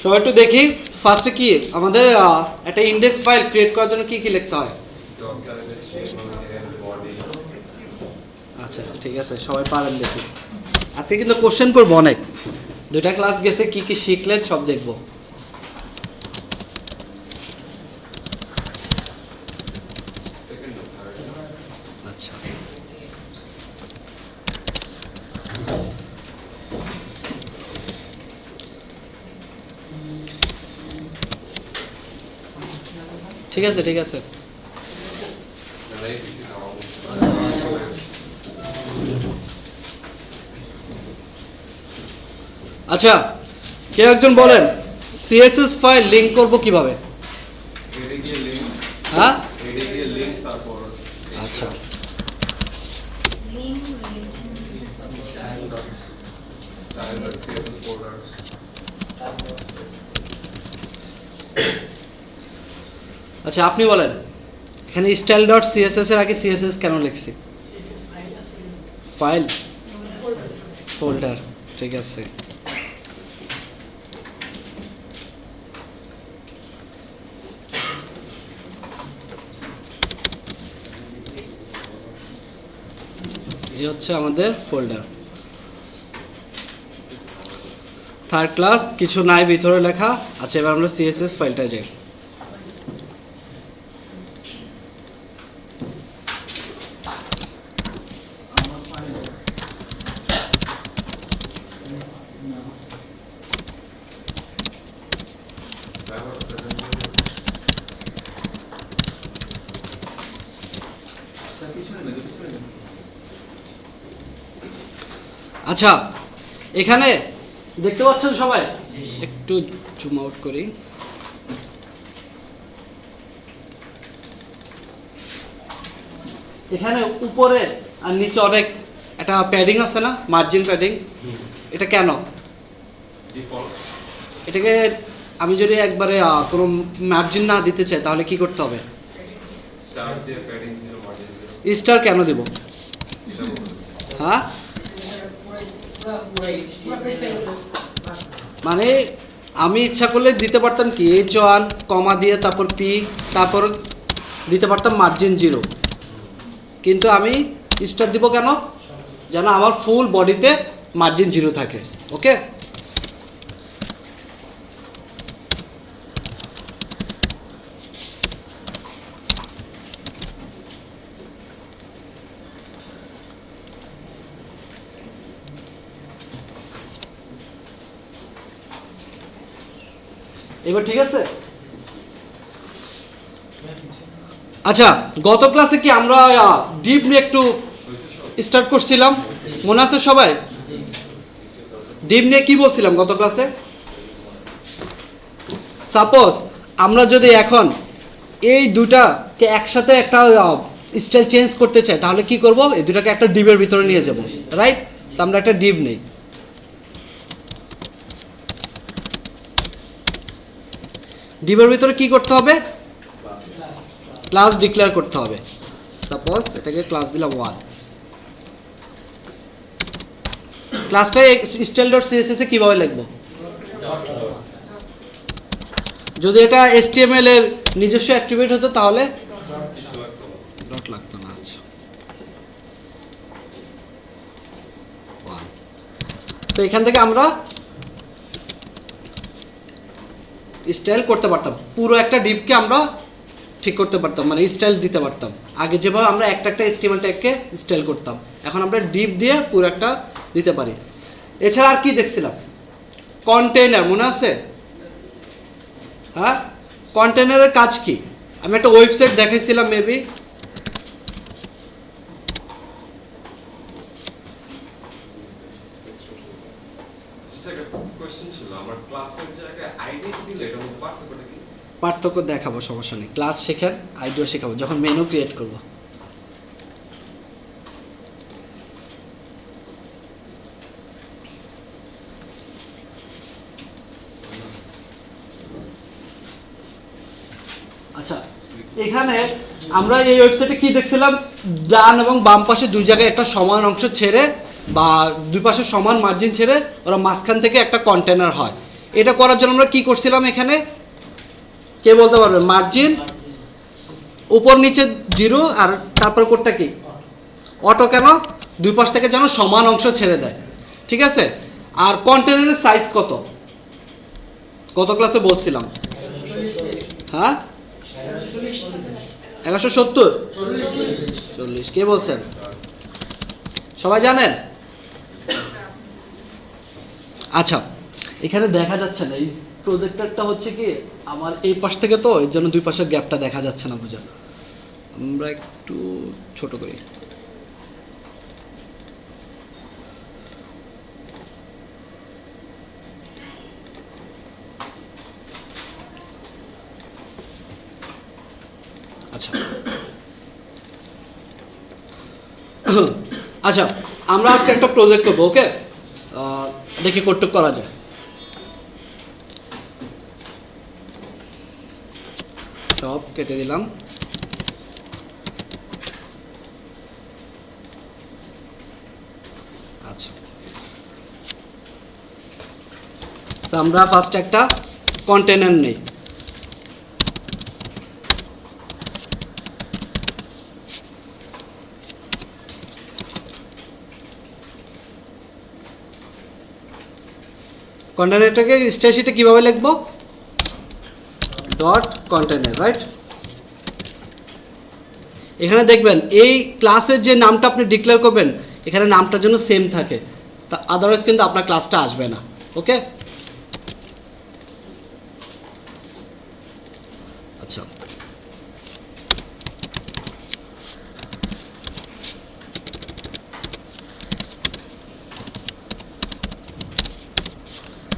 সবাই একটু দেখি ফার্স্টে কি আমাদের একটা ইন্ডেক্স ফাইল ক্রিয়েট করার জন্য কি কি লিখতে হয়। আচ্ছা ঠিক আছে, সবাই পারেন দেখি। আজকে কিন্তু কোশ্চেন করবো অনেক, দুইটা ক্লাস গেছে কি কি শিখলেন সব দেখবো। আচ্ছা ঠিক আছে ঠিক আছে। আচ্ছা কেউ একজন বলেন সিএসএস ফাইল লিংক করব কিভাবে? হ্যাঁ আচ্ছা আচ্ছা আপনি বলেন এখানে স্টাইল ডট সিএসএস এর আগে সিএসএস কেন লিখছি? ফাইল ফোল্ডার, ঠিক আছে। এই হচ্ছে আমাদের ফোল্ডার। থার্ড ক্লাস কিছু নাই ভিতরে লেখা। আচ্ছা এবার আমরা সিএসএস ফাইলটা যাই। আচ্ছা এখানে দেখতে পাচ্ছেন সবাই, একটু জুম আউট করি। এখানে উপরে আর নিচে অনেক একটা প্যাডিং আছে না, মার্জিন প্যাডিং। এটা কেন? এটাকে আমি যদি একবারে কোনো মার্জিন না দিতে চাই তাহলে কি করতে হবে? স্টার কেন দেব? হ্যাঁ মানে আমি ইচ্ছা করলে দিতে পারতাম কি H1 কমা দিয়ে তারপর P তারপর দিতে পারতাম মার্জিন 0, কিন্তু আমি স্টার দিব কেন? যেন আমার ফুল বডিতে মার্জিন 0 থাকে। ওকে এবার ঠিক আছে। আচ্ছা গত ক্লাসে কি আমরা ডিপ নিয়ে একটু স্টার্ট করছিলাম, মনে আছে সবাই? ডিপ নিয়ে কি বলছিলাম গত ক্লাসে? সাপোজ আমরা যদি এখন এই দুটাকে একসাথে একটা স্টাইল চেঞ্জ করতে চাই তাহলে কি করব? এই দুটাকে একটা ডিপের ভিতরে নিয়ে যাব, রাইট? তো আমরা একটা ডিপ নেই। ডিপের ভিতরে কি করতে হবে? ক্লাস ডিক্লেয়ার করতে হবে। সাপোজ এটাকে ক্লাস দিলাম 1। ক্লাসটা style.css এ কিভাবে লিখব? যদি এটা HTML এর নিজস্ব অ্যাট্রিবিউট হতো তাহলে ডট লাগতো না। আচ্ছা তো এখান থেকে আমরা স্টাইল করতে পারতাম, পুরো একটা ডিপকে আমরা ঠিক করতে পারতাম, মানে স্টাইল দিতে পারতাম। আগে যেভাবে আমরা একটা একটা HTML ট্যাগকে স্টাইল করতাম, এখন আমরা ডিপ দিয়ে পুরো একটা দিতে পারি। এছাড়া আর কি দেখছিলাম? কন্টেইনার, মনে আছে? হ্যাঁ কন্টেইনারের কাজ কি? আমি একটা ওয়েবসাইট দেখাইছিলাম মেবি। পার্থক্য দেখাবো, সমস্যা নেই। ক্লাস শেখেন, আইডিও শেখাবো যখন মেনু ক্রিয়েট করব। আচ্ছা এখানে আমরা এই ওয়েবসাইটে কি দেখছিলাম? ডান এবং বাম পাশে দুই জায়গায় একটা সমান অংশ ছেড়ে বা দুই পাশে সমান মার্জিন ছেড়ে ওরা মাঝখান থেকে একটা কন্টেনার হয়। এটা করার জন্য আমরা কি করছিলাম এখানে, কে বলতে পারবে? মার্জিন উপর নিচে 0 আর তারপর কোডটা কি অটো, কেন? দুই পাশ থেকে যেন সমান অংশ ছেড়ে দেয়, ঠিক আছে। আর কন্টেনারের সাইজ কত, কত ক্লাসে বলছিলাম? হ্যাঁ 1170 40, কে বলছেন? সবাই জানেন? আচ্ছা, এখানে দেখা যাচ্ছে না, এই প্রজেক্টরটা হচ্ছে কি আমার এই পাশ থেকে, তো এর জন্য দুই পাশের গ্যাপটা দেখা যাচ্ছে না বুঝা। আমরা একটু ছোট করি। আচ্ছা আচ্ছা, আমরা আজকে একটা প্রজেক্ট করবো, ওকে? দেখি কতটুকু করা যায়। সব কেটে দিলাম। আচ্ছা, আমরা ফার্স্ট একটা কন্টেনার নেই। কন্টেনারটাকে স্টেশিটে কিভাবে লিখবো? Dot container, right? এখানে দেখবেন এই ক্লাসের যে নামটা আপনি ডিক্লেয়ার করবেন, এখানে নামটার জন্য সেম থাকে, তা আদারওয়াইজ কিন্তু আপনার ক্লাসটা আসবে না, ওকে? আচ্ছা,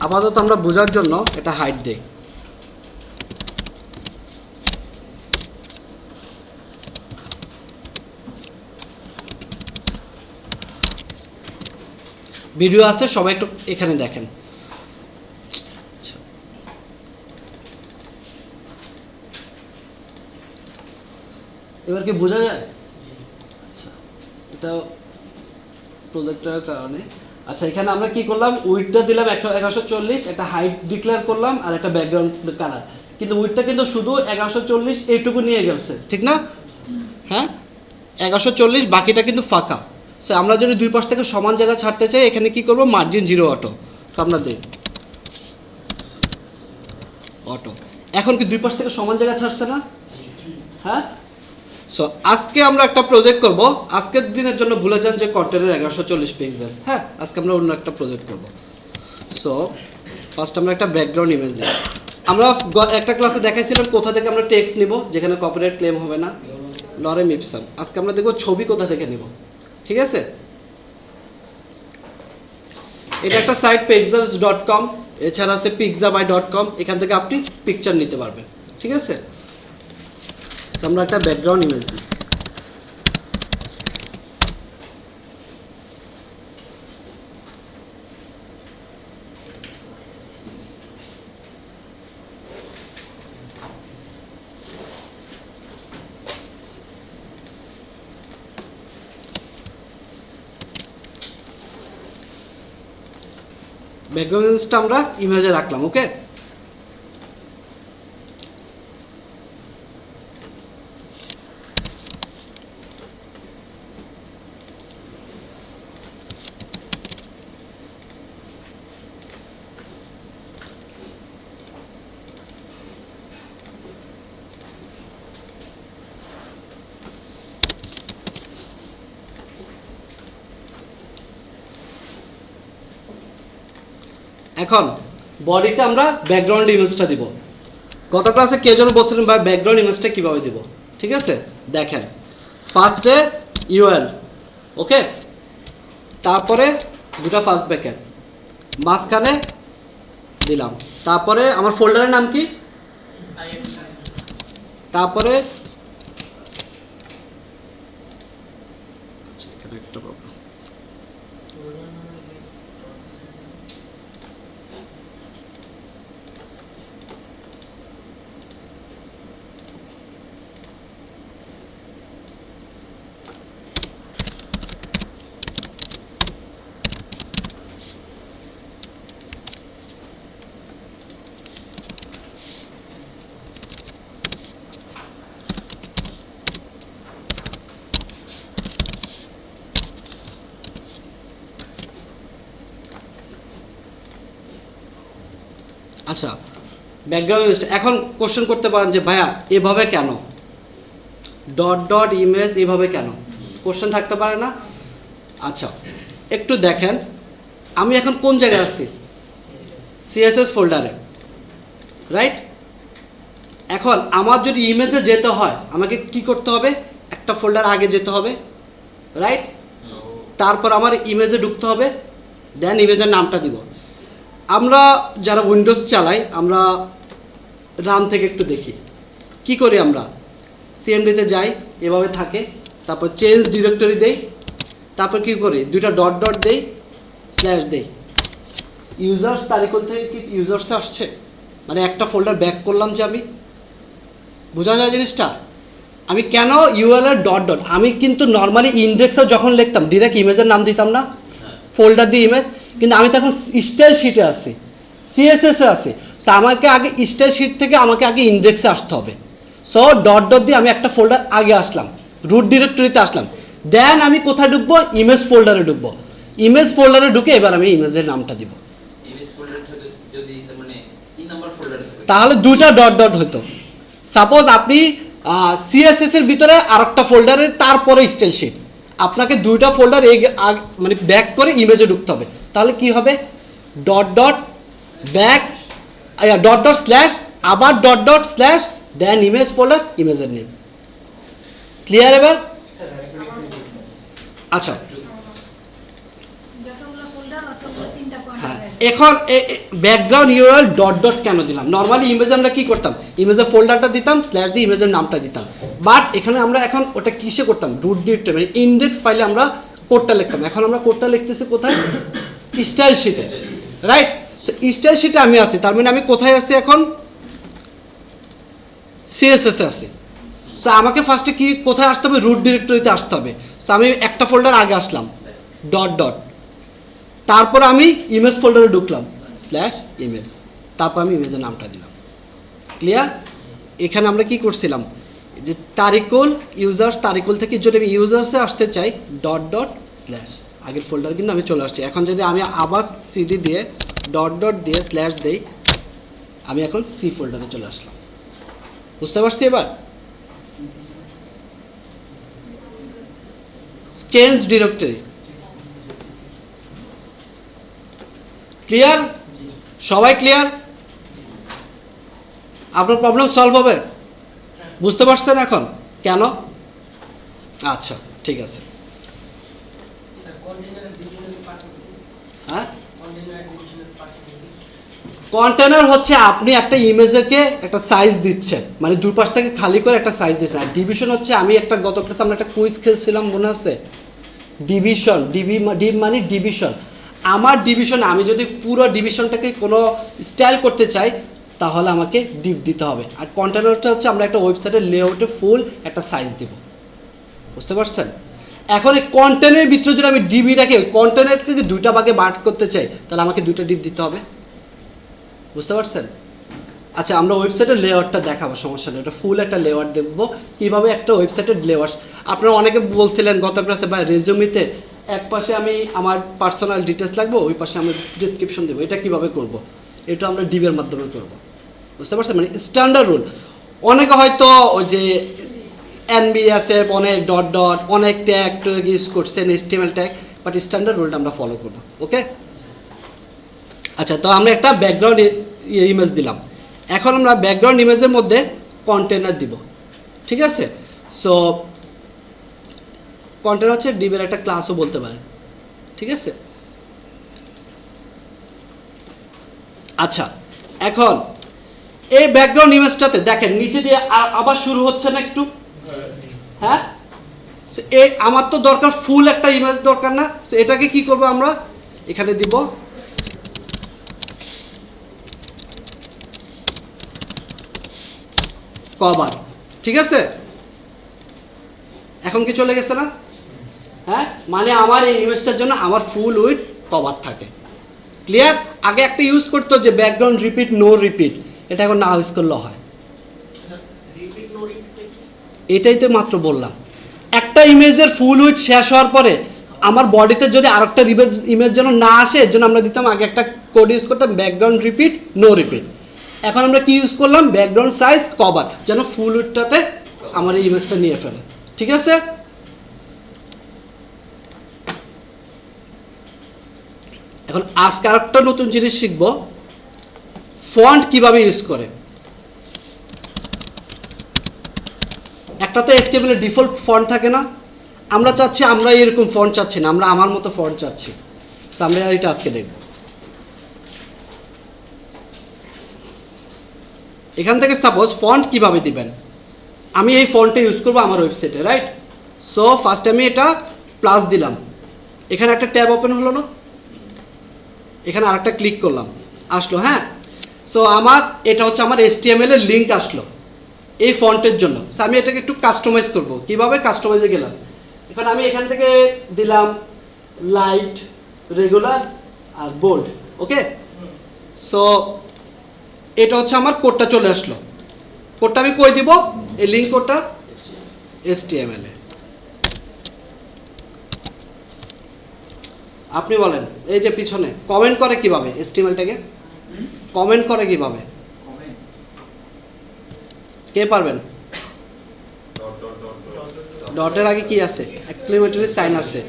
আপাতত আমরা বোঝার জন্য এটা হাইট দেই। ভিডিও আছে, সবাই একটু এখানে দেখেন। এবার কি বোঝা যায়? আচ্ছা, এটা প্রজেক্টরের কারণে। আচ্ছা, এখানে আমরা কি করলাম, উইডথটা দিলাম 1140, একটা হাইট ডিক্লেয়ার করলাম আর একটা ব্যাকগ্রাউন্ড কালার, কিন্তু উইডথটা কিন্তু শুধু 1140 এইটুকু নিয়ে গেছে, ঠিক না? হ্যাঁ 1140, বাকিটা কিন্তু ফাঁকা। সো আমরা যদি দুই পাশ থেকে সমান জায়গা ছাড়তে চাই, এখানে কি করব, মার্জিন 0 অটো। সো আমরা দিই অটো। এখন কি দুই পাশ থেকে সমান জায়গা ছাড়ছে না? হ্যাঁ। সো আজকে আমরা একটা প্রজেক্ট করব। আজকের দিনের জন্য ভুলে যান যে কন্টেনার 1140 পিক্সেল। হ্যাঁ, আজকে আমরা অন্য একটা প্রজেক্ট করব। সো ফার্স্ট আমরা একটা ব্যাকগ্রাউন্ড ইমেজ নিই। আমরা একটা ক্লাসে দেখাইছিলাম কোথা থেকে আমরা টেক্সট নিব যেখানে কপিরাইট ক্লেম হবে না, লরেম ইপসন। আজকে আমরা দেখব ছবি কোথা থেকে নিব, ঠিক আছে? এটা একটা সাইট pixels.com, এছাড়া আছে pixabay.com, এখান থেকে আপনি পিকচার নিতে পারবেন, ঠিক আছে? আমরা একটা ব্যাকগ্রাউন্ড ইমেজ দিই। ব্যাকগ্রাউন্ড ইমেজটা আমরা ইমেজে রাখলাম, ওকে? এখন বডিতে আমরা ব্যাকগ্রাউন্ড ইমেজটা দিব। গত ক্লাসে কে যেন বলছিলেন ভাই ব্যাকগ্রাউন্ড ইমেজটা কিভাবে দিব, ঠিক আছে? দেখেন, ফার্স্টে ইউএল, ওকে? তারপরে দুটো ফার্স্ট ব্র্যাকেট, মাঝখানে দিলাম, তারপরে আমার ফোল্ডারের নাম কি, তারপরে আচ্ছা এখানে একটা প্রবলেম, আচ্ছা, ব্যাকগ্রাউন্ড ইমেজটা এখন কোশ্চেন করতে পারেন যে ভাইয়া এভাবে কেন, ডট ডট ইমেজ এভাবে কেন, কোশ্চেন থাকতে পারে না? আচ্ছা, একটু দেখেন আমি এখন কোন জায়গায় আছি, সিএসএস ফোল্ডারে, রাইট? এখন আমার যদি ইমেজে যেতে হয় আমাকে কি করতে হবে, একটা ফোল্ডার আগে যেতে হবে, রাইট? তারপর আমার ইমেজে ঢুকতে হবে, দেন ইমেজের নামটা দিব। আমরা যারা উইন্ডোজ চালাই আমরা রান থেকে একটু দেখি কি করি, আমরা সিএমডিতে যাই, এভাবে থাকে, তারপর চেঞ্জ ডিরেক্টরি দেই, তারপর কি করি দুইটা ডট ডট দেই, স্ল্যাশ দেই, ইউজার্স তারিখল থেকে কি ইউজার্সে আসছে, মানে একটা ফোল্ডার ব্যাক করলাম যে আমি, বোঝা যায় জিনিসটা? আমি কেন ইউআরএল ডট ডট, আমি কিন্তু নর্মালি ইন্ডেক্সে যখন লিখতাম ডিরেক্ট ইমেজের নাম দিতাম না, ফোল্ডার দিয়ে ইমেজ, কিন্তু আমি তখন স্টাইল শিটে আছি, সিএসএসে আছি, সো আমাকে আগে স্টাইল শিট থেকে আমাকে আগে ইন্ডেক্সে আসতে হবে। সো ডট ডট দিয়ে আমি একটা ফোল্ডার আগে আসলাম, রুট ডিরেক্টরিতে আসলাম, দেন আমি কোথায় ঢুকবো, ইমেজ ফোল্ডারে ঢুকবো, ইমেজ ফোল্ডারে ঢুকে এবার আমি ইমেজের নামটা দিব, তাহলে দুইটা ডট ডট হতো। সাপোজ আপনি সিএসএস এর ভিতরে আরেকটা ফোল্ডারের তারপরে স্টাইল শিট, আপনাকে দুইটা ফোল্ডার মানে ব্যাক করে ইমেজে ঢুকতে হবে, তাহলে কি হবে, dot dot back, dot dot slash, আবার ডট ডট স্ল্যাশ, দেন ইমেজ ফোল্ডার, ইমেজের নেম। ক্লিয়ার এবার? আচ্ছা, হ্যাঁ, এখন ব্যাকগ্রাউন্ড ইউআরএল ডট ডট কেন দিলাম? নর্মালি ইমেজে আমরা কি করতাম, ইমেজের ফোল্ডারটা দিতাম, স্ল্যাশ দিয়ে ইমেজের নামটা দিতাম, বাট এখানে আমরা এখন ওটা কিসে করতাম, রুট ডিরেক্টরি মানে ইন্ডেক্স ফাইলে আমরা কোডটা লিখতাম। এখন আমরা কোডটা লিখতেছি কোথায়, স্টাইল শিটে, রাইট? সো স্টাইল শিটে আমি আছি, তার মানে আমি কোথায় আছি এখন, সিএসএস এ আছি। সো আমাকে ফার্স্টে কি কোথায় আসতে হবে, রুট ডিরেক্টরিতে আসতে হবে। সো আমি একটা ফোল্ডার আগে আসলাম, ডট ডট, তারপর আমি ইমেজ ফোল্ডারে ঢুকলাম, স্ল্যাশ ইমেজ, তারপর আমি ইমেজের নামটা দিলাম। ক্লিয়ার? এখানে আমরা কি করছিলাম, যে তারিকুল ইউজার্স, তারিকুল থেকে যদি আমি ইউজার্সে আসতে চাই ডট ডট স্ল্যাশ, আগের ফোল্ডার কিন্তু আমি চলে আসছি। এখন যদি আমি আবার সিডি দিয়ে ডট ডট দিয়ে স্ল্যাশ দেই, আমি এখন সি ফোল্ডারে চলে আসলাম। বুঝতে পারছি এবার? Change directory. ক্লিয়ার? সবাই ক্লিয়ার? আপনার প্রবলেম সলভ হবে? বুঝতে পারছেন এখন কেন? আচ্ছা, ঠিক আছে। হ্যাঁ, কন্টেনার হচ্ছে আপনি একটা ইমেজকে একটা সাইজ দিচ্ছেন, মানে দুই পাশ থেকে খালি করে একটা সাইজ দিচ্ছেন। আর ডিভিশন হচ্ছে, আমি একটা গত ক্লাসে আমরা একটা কুইজ খেলছিলাম মনে আছে, ডিভিশন, ডিভ মানে ডিভিশন। আমার ডিভিশনে আমি যদি পুরো ডিভিশনটাকে কোনো স্টাইল করতে চাই তাহলে আমাকে ডিভ দিতে হবে। আর কন্টেনারটা হচ্ছে আমরা একটা ওয়েবসাইটের লেআউটে ফুল একটা সাইজ দিব। বুঝতে পারছেন? এখন এই কন্টেনারের ভিতরে যদি আমি ডিবি রাখি, ওই কন্টেনারকে যদি দুইটা ভাগে ভাগ করতে চাই তাহলে আমাকে দুইটা ডিভ দিতে হবে। বুঝতে পারছেন? আচ্ছা, আমরা ওয়েবসাইটের লেআউটটা দেখাবো, সমস্যা নেই, ওটা ফুল একটা লেআউট দেখবো কীভাবে একটা ওয়েবসাইটের লেআউট। আপনারা অনেকে বলছিলেন গত ক্লাসে বা রেজুমিতে এক পাশে আমি আমার পার্সোনাল ডিটেলস লাগবো, ওই পাশে আমি ডিসক্রিপশন দেবো, এটা কীভাবে করব? এটা আমরা ডিবের মাধ্যমে করব। বুঝতে পারছেন? মানে স্ট্যান্ডার্ড রুল। অনেকে হয়তো ওই যে এনবি আছে, অনেক ডট ডট, অনেক ট্যাগ ইউজ করছেন, HTML ট্যাগ, বাট স্ট্যান্ডার্ড রুলটা আমরা ফলো করবো। ওকে? আচ্ছা, তো আমরা একটা ব্যাকগ্রাউন্ড ইমেজ দিলাম, এখন আমরা ব্যাকগ্রাউন্ড ইমেজের মধ্যে কন্টেনার দিব। ঠিক আছে? সো কন্টেনার হচ্ছে ডিবের একটা ক্লাসও বলতে পারেন। ঠিক আছে? আচ্ছা, এখন এই ব্যাকগ্রাউন্ড ইমেজটাতে দেখেন নিচে দিয়ে আবার শুরু হচ্ছে না একটু, হ্যাঁ? এই আমার তো দরকার ফুল একটা ইমেজ দরকার না? সো এটাকে কি করবো আমরা, এখানে দিব কভার। ঠিক আছে? এখন কি চলে গেছে না? হ্যাঁ, মানে আমার এই ইমেজটার জন্য আমার ফুল উইথ কভার থাকে। ক্লিয়ার? আগে একটা ইউজ করতো যে ব্যাকগ্রাউন্ড রিপিট, নো রিপিট, এটা এখন না ইউজ করলে হয়। এটাই তো মাত্র বললাম, একটা ইমেজের ফুল উইথ শেষ হওয়ার পরে আমার বডিতে যদি আরেকটা ইমেজ যেন না আসে, এর জন্য আমরা দিতাম আগে একটা কোড ইউজ করতাম ব্যাকগ্রাউন্ড রিপিট, নো রিপিট। এখন আমরা কি ইউজ করলাম, ব্যাকগ্রাউন্ড সাইজ কভার, যেন ফুল উইডথটাতে আমার এই ইমেজটা নিয়ে ফেলে। ঠিক আছে, এখন আজকে আরেকটা নতুন জিনিস শিখব, ফন্ট কিভাবে ইউজ করে। একটা তো HTML এর ডিফল্ট ফন্ট থাকে না, আমরা চাচ্ছি, আমরা এরকম ফন্ট চাচ্ছি না, আমরা আমার মতো ফন্ট চাচ্ছি। তো আমরা এটা আজকে দেখব। এখান থেকে সাপোজ ফন্ট কিভাবে দিবেন, আমি এই ফন্টটা ইউজ করবো আমার ওয়েবসাইটে, রাইট? সো ফার্স্ট আমি এটা প্লাস দিলাম, এখানে একটা ট্যাব ওপেন হলো না, এখানে আরেকটা ক্লিক করলাম, আসলো। হ্যাঁ, সো আমার এটা হচ্ছে আমার HTML এর লিঙ্ক আসলো এই ফন্টের জন্য। সো আমি এটাকে একটু কাস্টমাইজ করব। কিভাবে কাস্টমাইজে গেলাম, এখন আমি এখান থেকে দিলাম লাইট, রেগুলার আর বোল্ড। ওকে, সো এটা হচ্ছে আমার কোডটা চলে আসলো। কোডটা আমি কই দিব, এই লিঙ্ক কোডটা HTML এ। আপনি বলেন, এই যে পিছনে কমেন্ট করে কিভাবে, HTML-টাকে কমেন্ট করে কিভাবে, কে পারবেন? ডটের আগে কি আছে, এক্সক্লেমেটরি সাইন আছে,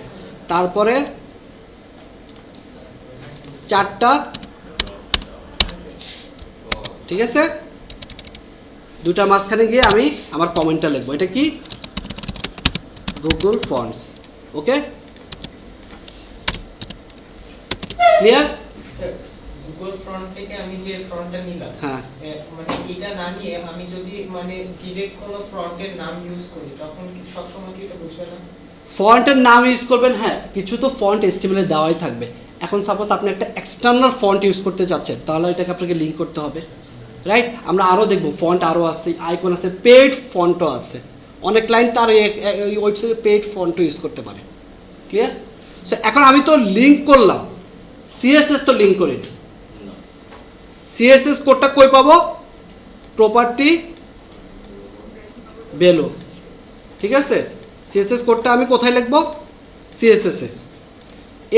তারপরে চারটা, ঠিক আছে, দুটা মাঝখানে গিয়ে আমি আমার কমেন্টটা লিখবো। এটা কি, গুগল ফন্টস। ওকে, ক্লিয়ার? গুগল ফ্রন্ট থেকে আমি যে ফ্রন্টটা নিলাম, হ্যাঁ, মানে এটা না নিয়ে আমি যদি মানে ডিরেক্ট কোনো ফ্রন্টের নাম ইউজ করি, তখন কি সব সময় কি এটা বুঝবে না? ফন্টের নাম ইউজ করবেন, হ্যাঁ, কিছু তো ফন্ট HTML এ দেওয়াই থাকবে। এখন সাপোজ আপনি একটা এক্সটার্নাল ফন্ট ইউজ করতে চাচ্ছেন, তাহলে এটাকে আপনাকে লিঙ্ক করতে হবে, রাইট? আমরা আরও দেখবো, ফন্ট আরও আছে, আইকন আছে, পেইড ফন্টও আছে। অনেক ক্লায়েন্ট তার এই ওয়েবসাইটে পেইড ফন্টও ইউজ করতে পারে। ক্লিয়ার? সো এখন আমি তো লিঙ্ক করলাম, CSS তো লিঙ্ক করিনি। CSS কোডটা কই পাবো, প্রপার্টি বেলো, ঠিক আছে? CSS কোডটা আমি কোথায় লিখবো, CSS এ।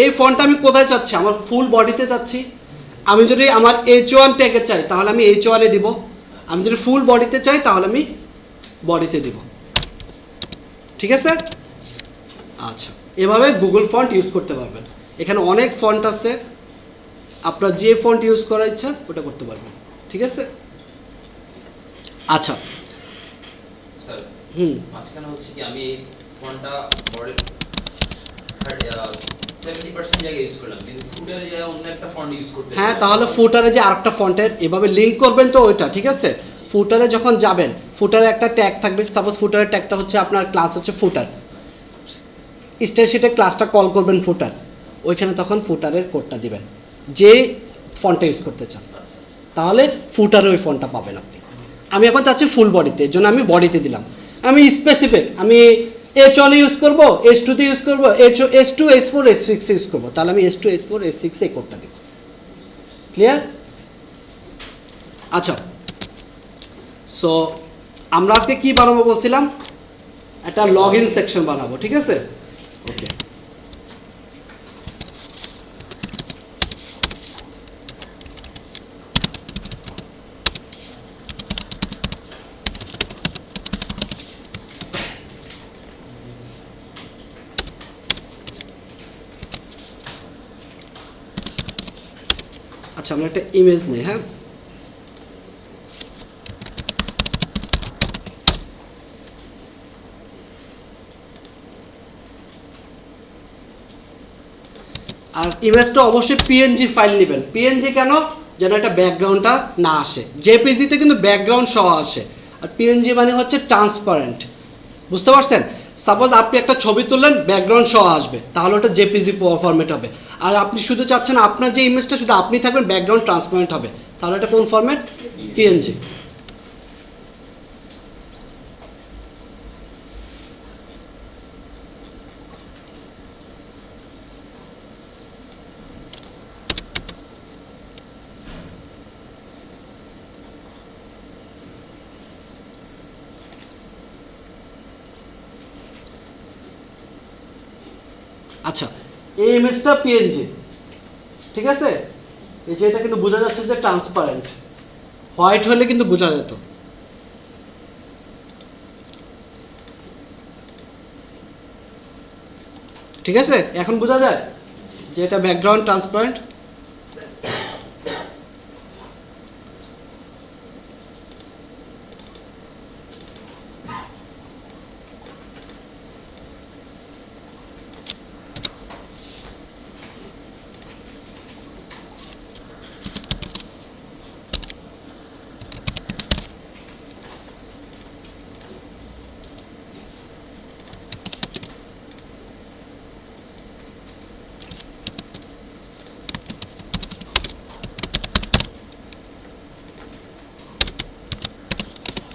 এই ফন্টটা আমি কোথায় চাচ্ছি, আমার ফুল বডিতে চাচ্ছি। আমি যদি আমার H1 ট্যাগে চাই তাহলে আমি H1 এ দিব, আমি যদি ফুল বডিতে চাই তাহলে আমি বডিতে দিব। ঠিক আছে, আচ্ছা, এভাবে গুগল ফন্ট ইউজ করতে পারবেন। এখানে অনেক ফন্ট আছে, আপনার যে ফন্ট ইউজ করার ইচ্ছা ওটা করতে পারবেন। ঠিক আছে, আচ্ছা, স্যার মাঝখানে হচ্ছে কি আমি ফন্টটা বড় 70% জায়গায় ইউজ করলাম, কিন্তু ফুটারে জায়গায় অন্য একটা ফন্ট ইউজ করতে। হ্যাঁ, তাহলে ফুটারে যে আরেকটা ফন্টের এভাবে লিঙ্ক করবেন তো ওইটা, ঠিক আছে? ফুটারে যখন যাবেন, ফুটারে একটা ট্যাগ থাকবে, সাপোজ ফুটারের ট্যাগটা হচ্ছে আপনার ক্লাস হচ্ছে ফুটার, স্প্রেডশিটে ক্লাসটা কল করবেন ফুটার, ওইখানে তখন ফুটারের কোডটা দিবেন যে ফন্টটা ইউজ করতে চান, তাহলে ফুটারে ওই ফন্টটা পাবেন আপনি। আমি এখন চাচ্ছি ফুল বডিতে, এর জন্য আমি বডিতে দিলাম। আমি স্পেসিফিক, আমি H1 ইউজ করবো, H2 তে ইউজ করবো, H2, H4, H6 ইউজ করবো, তাহলে আমি H2, H4, H6 এই কোডটা দিব। ক্লিয়ার? আচ্ছা, সো আমরা আজকে কি বানাবো বলছিলাম, একটা লগ ইন সেকশন বানাবো, ঠিক আছে? ওকে, আচ্ছা, আমরা একটা ইমেজ নেই। হ্যাঁ, আর ইমেজটা অবশ্যই PNG ফাইল নেবেন। PNG কেন, যেন একটা ব্যাকগ্রাউন্ডটা না আসে। JPG-তে কিন্তু ব্যাকগ্রাউন্ড সহ আসে, আর PNG মানে হচ্ছে ট্রান্সপারেন্ট। বুঝতে পারছেন? সাপোজ আপনি একটা ছবি তুললেন, ব্যাকগ্রাউন্ড সহ আসবে, তাহলে ওটা JPG ফরম্যাট হবে। আর আপনি শুধু চাচ্ছেন আপনার যে ইমেজটা শুধু আপনি থাকবেন, ব্যাকগ্রাউন্ড ট্রান্সপারেন্ট হবে, তাহলে এটা কোন ফরম্যাট, PNG। আচ্ছা, এই ইমেজটা PNG, ঠিক আছে? এই যে এটা কিন্তু বোঝা যাচ্ছে যে ট্রান্সপারেন্ট হোয়াইট হলে কিন্তু বোঝা যেত। ঠিক আছে, এখন বোঝা যায় যে এটা ব্যাকগ্রাউন্ড ট্রান্সপারেন্ট।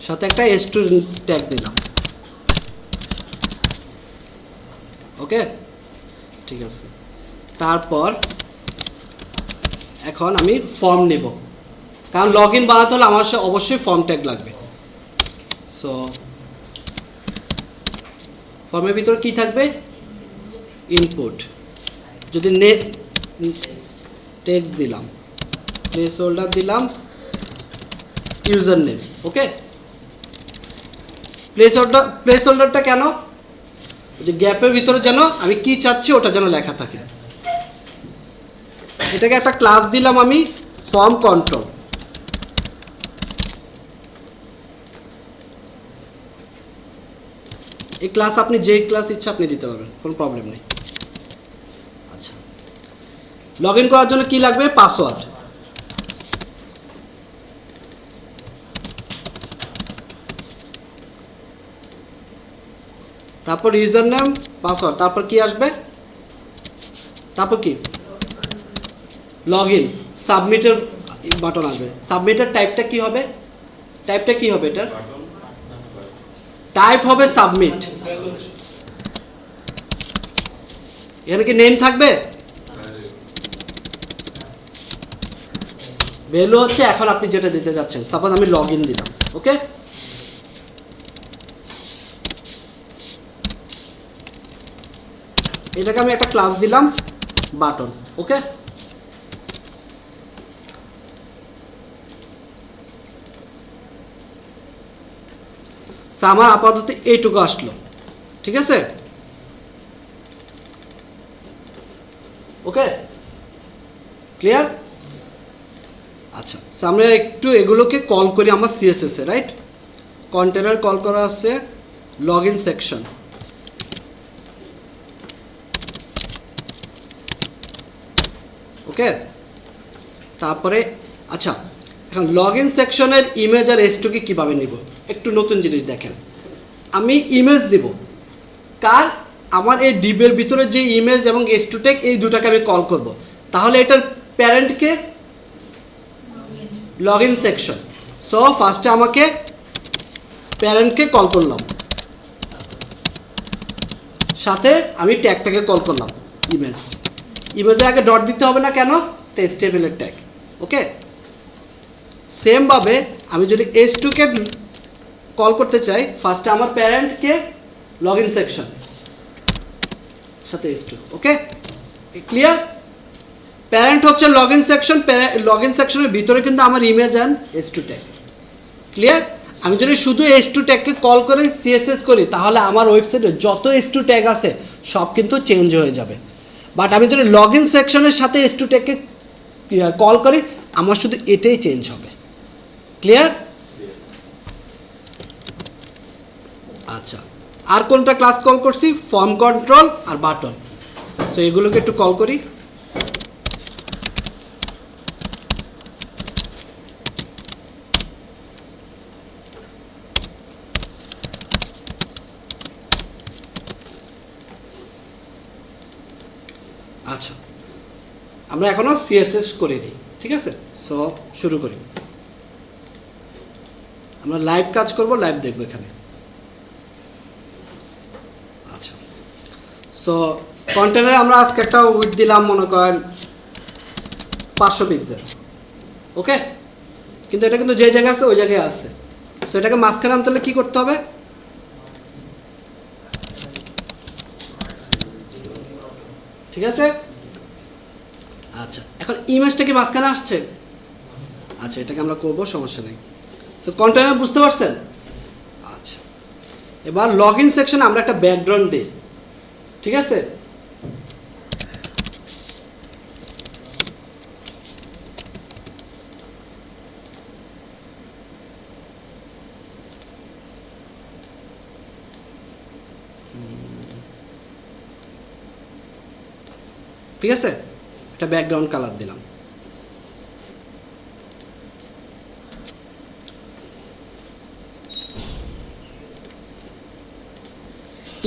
সাথে একটা S2 ট্যাগ দিলাম। ওকে, ঠিক আছে। তারপর এখন আমি ফর্ম নেব, কারণ লগ ইন বানাতে হলে আমার অবশ্যই ফর্ম ট্যাগ লাগবে। সো ফর্মের ভিতরে কি থাকবে? ইনপুট, যদি টেক্সট দিলাম, প্লেস হোল্ডার দিলাম, ইউজার নেম। ওকে, প্লেস হোল্ডারটা কেন? যে গ্যাপের ভিতরে যেন আমি কি চাচ্ছি ওটা যেন লেখা থাকে। এটাকে একটা ক্লাস দিলাম আমি, ফর্ম কন্ট্রোল। এই ক্লাস আপনি যে ক্লাস ইচ্ছা আপনি দিতে পারবেন, কোনো প্রবলেম নেই। আচ্ছা, লগ ইন করার জন্য কি লাগবে? পাসওয়ার্ড। তারপর ইউজার নেম, পাসওয়ার্ড, তারপর কি আসবে? তারপর কি? লগ ইন, সাবমিটের বাটন আসবে। সাবমিটের টাইপটা কি হবে? টাইপটা কি হবে এটার? টাইপ হবে সাবমিট। এখানে কি নেম থাকবে? ভ্যালু হচ্ছে এখন আপনি যেটা দিতে যাচ্ছেন। সাপোজ আমি লগ ইন দিলাম। ওকে, এটাকে আমি একটা ক্লাস দিলাম বাটন। ওকে, আমার আপাতত এইটুকু আসলো। ঠিক আছে, ওকে, ক্লিয়ার? আচ্ছা, আমরা একটু এগুলোকে কল করি আমার সিএসএস এ, রাইট? কন্টেনার কল করা আছে, লগ ইন সেকশন। ওকে, তারপরে আচ্ছা, এখন লগ ইন সেকশনের ইমেজ আর S2 কে কীভাবে নিব? একটু নতুন জিনিস দেখেন। আমি ইমেজ দিব কার? আমার এই ডিবের ভিতরে যে ইমেজ এবং S2 ট্যাগ, এই দুটাকে আমি কল করব। তাহলে এটার প্যারেন্টকে লগ ইন সেকশন। সো ফার্স্টে আমাকে প্যারেন্টকে কল করলাম, সাথে আমি ট্যাগটাকে কল করলাম ইমেজ। ইমেজের আগে ডট দিতে হবে না, কেন? টেক্সট টেবিলের ট্যাগ। ওকে, সেমভাবে আমি যদি S2 কে কল করতে চাই, ফার্স্টে আমার প্যারেন্টকে লগ ইন সেকশন সাথে S2। ওকে, ক্লিয়ার? প্যারেন্ট হচ্ছে log in section, log in সেকশনের ভিতরে কিন্তু আমার image and S2 tag. Clear? আমি যদি শুধু S2 ট্যাগকে কল করে CSS করি, তাহলে আমার ওয়েবসাইটে যত S2 ট্যাগ আছে সব কিন্তু চেঞ্জ হয়ে যাবে। বাট আমি যদি লগ ইন সেকশনের সাথে S2 ট্যাগকে কল করি, আমার শুধু এটাই চেঞ্জ হবে। ক্লিয়ার? আচ্ছা, আর কোনটা ক্লাস কল করছি? ফর্ম কন্ট্রোল আর বাটন। সো এগুলোকে একটু কল করি। আচ্ছা, আমরা এখনো CSS করিনি, ঠিক আছে? সো শুরু করি। আমরা লাইভ কাজ করব, লাইভ দেখব এখানে। আচ্ছা, সো কন্টেনারে আমরা আজকে একটা উইডথ দিলাম, মনে করেন 500 পিক্সেল। ওকে, কিন্তু এটা কিন্তু যে জায়গায় আছে ওই জায়গায় আছে। সো এটাকে মাঝখানে আনতে হলে কি করতে হবে? ঠিক আছে। আচ্ছা, এখন ইমেজটা কি মাঝখানে আসছে? আচ্ছা, এটাকে আমরা করব, সমস্যা নেই। সো কন্টেনার বুঝতে পারছেন? আচ্ছা, এবার লগ ইন সেকশনে আমরা একটা ব্যাকগ্রাউন্ড দিই, ঠিক আছে? ঠিক আছে, একটা ব্যাকগ্রাউন্ড কালার দিলাম।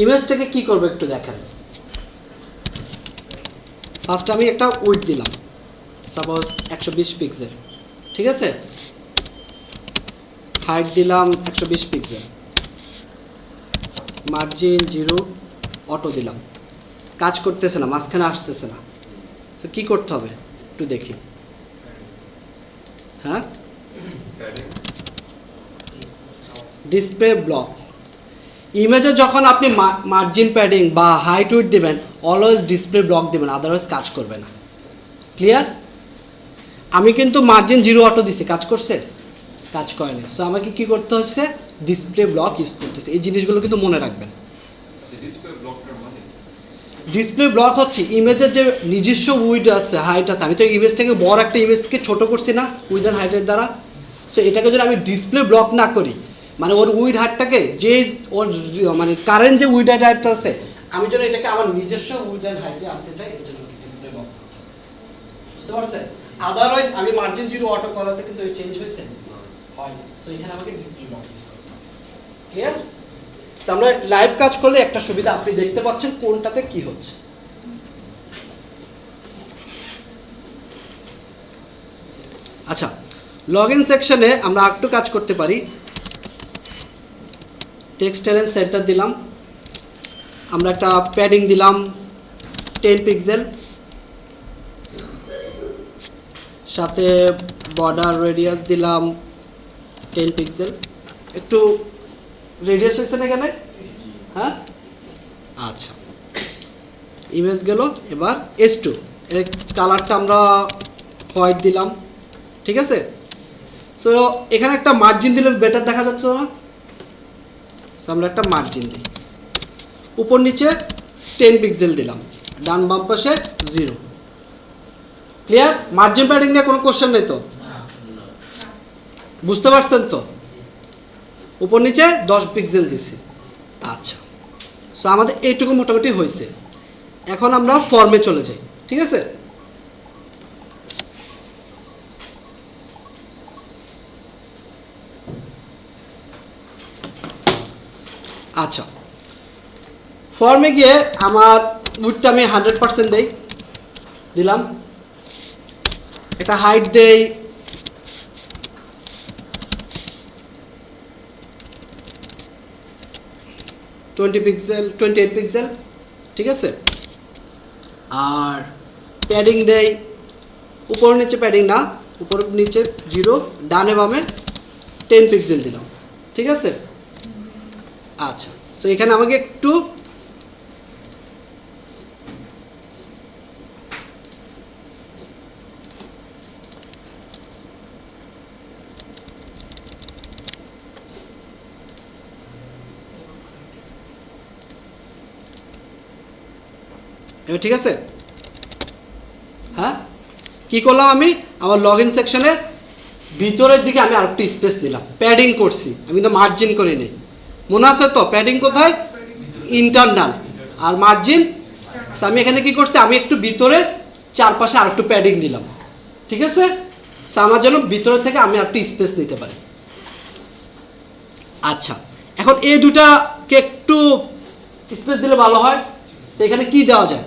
ইমেজটাকে কি করবো একটু দেখেন। ফার্স্ট আমি একটা উইডথ দিলাম, সাপোজ 120 পিক্সেল, ঠিক আছে? হাইট দিলাম 120 পিক্সেল, মার্জিন 0, অটো দিলাম। কাজ করতেছে না, মাঝখানে আসতেছে না। তো কি করতে হবে একটু দেখি। হ্যাঁ, ডিসপ্লে ব্লক। ইমেজে যখন আপনি মার্জিন প্যাডিং বা হাইট উইডথ দিবেন, অলওয়েজ ডিসপ্লে ব্লক দিবেন, আদারওয়াইজ কাজ করবে না। ক্লিয়ার? আমি কিন্তু মার্জিন 0 অটো দিছি, কাজ করছে? কাজ করেনি। সো আমাকে কি করতে হচ্ছে? ডিসপ্লে ব্লক ইউজ করতেছে। এই জিনিসগুলো কিন্তু মনে রাখবেন। ডিসপ্লে ব্লক হচ্ছে ইমেজের যে নিজস্ব উইড আছে, হাইট আছে। আমি তো ইমেজটাকে বড় একটা ইমেজকে ছোট করছি না উইড অ্যান্ড হাইটের দ্বারা। সো এটাকে যদি আমি ডিসপ্লে ব্লক না করি, মানে ওর উইড হাইটটাকে যে ওর মানে কারেন্ট যে উইড অ্যান্ড হাইট আছে, আমি যদি এটাকে আমার নিজস্ব উইড অ্যান্ড হাইটে আনতে চাই, এর জন্য ডিসপ্লে ব্লক। বুঝতে পারছেন? আদারওয়াইজ আমি মার্জিন 0 অটো করাতে কিন্তু চেঞ্জ হয়েছে হয়নি। সো এখানে আমাকে ডিসপ্লে ব্লক ইউজ করতে হবে। ক্লিয়ার? আমরা লাইভ কাজ করলে একটা সুবিধা, আপনি দেখতে পাচ্ছেন কোনটাতে কি হচ্ছে। আচ্ছা, লগ ইন সেকশনে আমরা একটু কাজ করতে পারি। টেক্সট এলাইন সেন্টার দিলাম, আমরা একটা প্যাডিং দিলাম 10 পিক্সেল, সাথে বর্ডার রেডিয়াস দিলাম 10 পিক্সেল। একটু রেডিয়াস হয়েছে না এখানে? হ্যাঁ, আচ্ছা, ইমেজ গেল। এবার S2 এর কালারটা আমরা হোয়াইট দিলাম, ঠিক আছে? সো এখানে একটা মার্জিন দিলে বেটার দেখা যাচ্ছে না? সো আমরা একটা মার্জিন দিই, উপর নিচে 10 পিক্সেল দিলাম, ডান বাম পাশে 0। ক্লিয়ার? মার্জিন প্যাডিং নিয়ে কোনো কোশ্চেন নেই তো? বুঝতে পারছেন তো? উপর নিচে 10 পিক্সেল দিছি। আচ্ছা, সো আমাদের এইটুকু মোটামুটি হয়েছে। এখন আমরা ফর্মে চলে যাই, ঠিক আছে? আচ্ছা, ফর্মে গিয়ে আমার উইডথটা আমি 100% দেই, দিলাম। একটা হাইট দেই, পিক্সেল 28 পিক্সেল, ঠিক আছে? আর প্যাডিং দেই, উপর নিচে প্যাডিং না, উপর নিচে 0, ডানে বামে 10 পিক্সেল দিলাম, ঠিক আছে? আচ্ছা, সো এখানে আমাকে একটু এবার ঠিক আছে? হ্যাঁ, কি করলাম আমি? আমার লগ ইন সেকশনের ভিতরের দিকে আমি আরেকটু স্পেস দিলাম, প্যাডিং করছি, আমি কিন্তু মার্জিন করে নিই। মনে আছে তো প্যাডিং কোথায়? ইন্টারনাল। আর মার্জিন আমি এখানে কি করছি? আমি একটু ভিতরে চারপাশে আরেকটু প্যাডিং দিলাম, ঠিক আছে? আমার জন্য ভিতরের থেকে আমি আরেকটু স্পেস নিতে পারি। আচ্ছা, এখন এই দুটাকে একটু স্পেস দিলে ভালো হয়। তো এখানে কি দেওয়া যায়?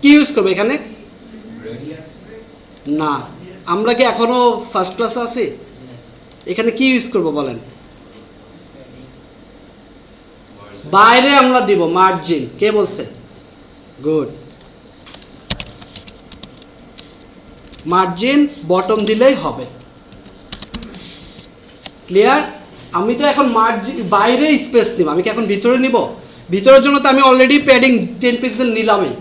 কি ইউজ করবে এখানে? না, আমরা কি এখনো ফার্স্ট ক্লাসে আছি? এখানে কি ইউজ করব বলেন? বাইরে আমরা দিব মার্জিন। কে বলছে? গুড। মার্জিন বটম দিলেই হবে। ক্লিয়ার? আমি তো এখন মার্জিন বাইরে স্পেস নিব, আমি কি এখন ভিতরে নিব? ভিতরের জন্য তো আমি অলরেডি প্যাডিং 10 পিক্সেল নিলামই।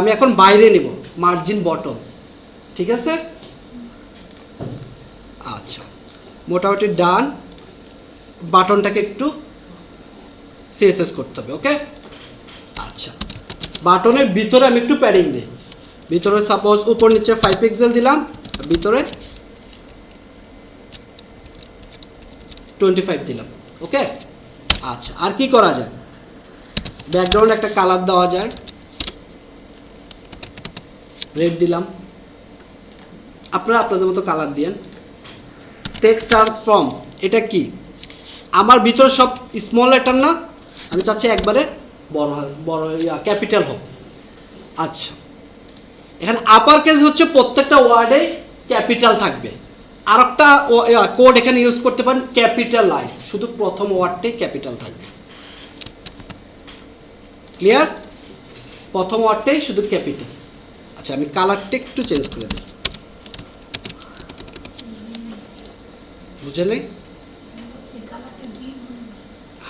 আমি এখন বাইরে নিব, মার্জিন বটম, ঠিক আছে? মোটামুটি ডান। বাটনটাকে একটু সিএসএস করতে হবে, ওকে। আচ্ছা, বাটনের ভিতরে আমি একটু প্যাডিং দিই। ভিতরে সাপোজ উপর নিচে 5 পিক্সেল দিলাম, ভিতরে 25 দিলাম, ওকে। আচ্ছা, আর কি করা যায়? ব্যাকগ্রাউন্ডে একটা কালার দেওয়া যায়, রেড দিলাম, আপনারা আপনাদের মতো কালার দিয়েন। টেক্সট ট্রান্সফর্ম, এটা কি? আমার ভিতরে সব স্মল লেটার না, আমি চাচ্ছি একবারে বড় বড় ক্যাপিটাল হোক। আচ্ছা, এখানে আপার কেস হচ্ছে প্রত্যেকটা ওয়ার্ডে ক্যাপিটাল থাকবে। আর একটা কোড এখানে ইউজ করতে পারেন ক্যাপিটালাইজ, শুধু প্রথম ওয়ার্ডটাই ক্যাপিটাল থাকবে। ক্লিয়ার? প্রথম ওয়ার্ডটাই শুধু ক্যাপিটাল। আচ্ছা, আমি কালারটা একটু চেঞ্জ করে দিই, বুঝে নেই?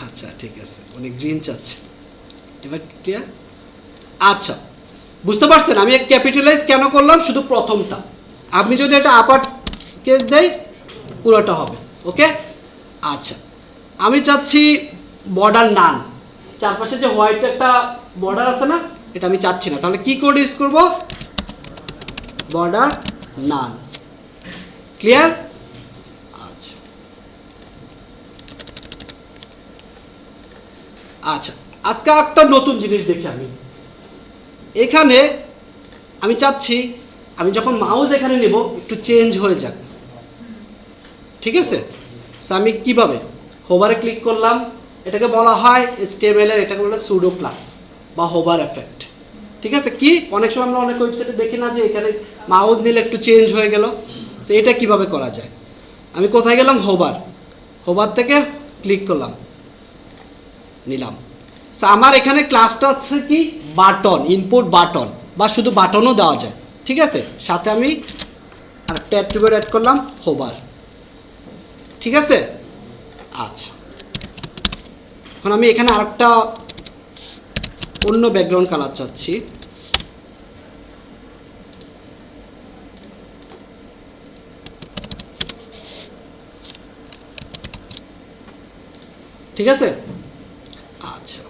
আচ্ছা, ঠিক আছে, উনি গ্রিন চাচ্ছে। এবার ক্লিয়ার? আচ্ছা, বুঝতে পারছেন আমি ক্যাপিটালাইজ কেন করলাম? শুধু প্রথমটা। আপনি যদি এটা আপার কেস দেই পুরোটা হবে, ওকে। আচ্ছা, আমি চাচ্ছি বর্ডার নান, চারপাশে যে হোয়াইট একটা বর্ডার আছে না, এটা আমি চাচ্ছি না। তাহলে কি কোড ইউজ করব? বর্ডার নান। ক্লিয়ার? আচ্ছা আচ্ছা, আজকে একটা নতুন জিনিস দেখি আমি এখানে। আমি চাচ্ছি আমি যখন মাউস এখানে নেব একটু চেঞ্জ হয়ে যাক, ঠিক আছে? সো আমি কিভাবে হোভারে ক্লিক করলাম, এটাকে বলা হয় HTML এর, এটাকে বলা হয় সুডো ক্লাস বা হোভার এফেক্ট, ঠিক আছে? কি অনেক সময় আমরা অনেক ওয়েবসাইটে দেখি না যে এখানে মাউস নিলে একটু চেঞ্জ হয়ে গেল। সো এটা কিভাবে করা যায়? আমি কোথায় গেলাম? হোভার, হোভার থেকে ক্লিক করলাম, নিলাম। সো আমার এখানে ক্লাসটা হচ্ছে কি বাটন, ইনপুট বাটন, বা শুধু বাটনও দেওয়া যায়, ঠিক আছে? সাথে আমি আরেকটা অ্যাট্রিবিউট অ্যাড করলাম হোভার, ঠিক আছে? আচ্ছা, এখন আমি এখানে আরেকটা অন্য ব্যাকগ্রাউন্ড কালার চাচ্ছি। ঠিক আছে? আচ্ছা,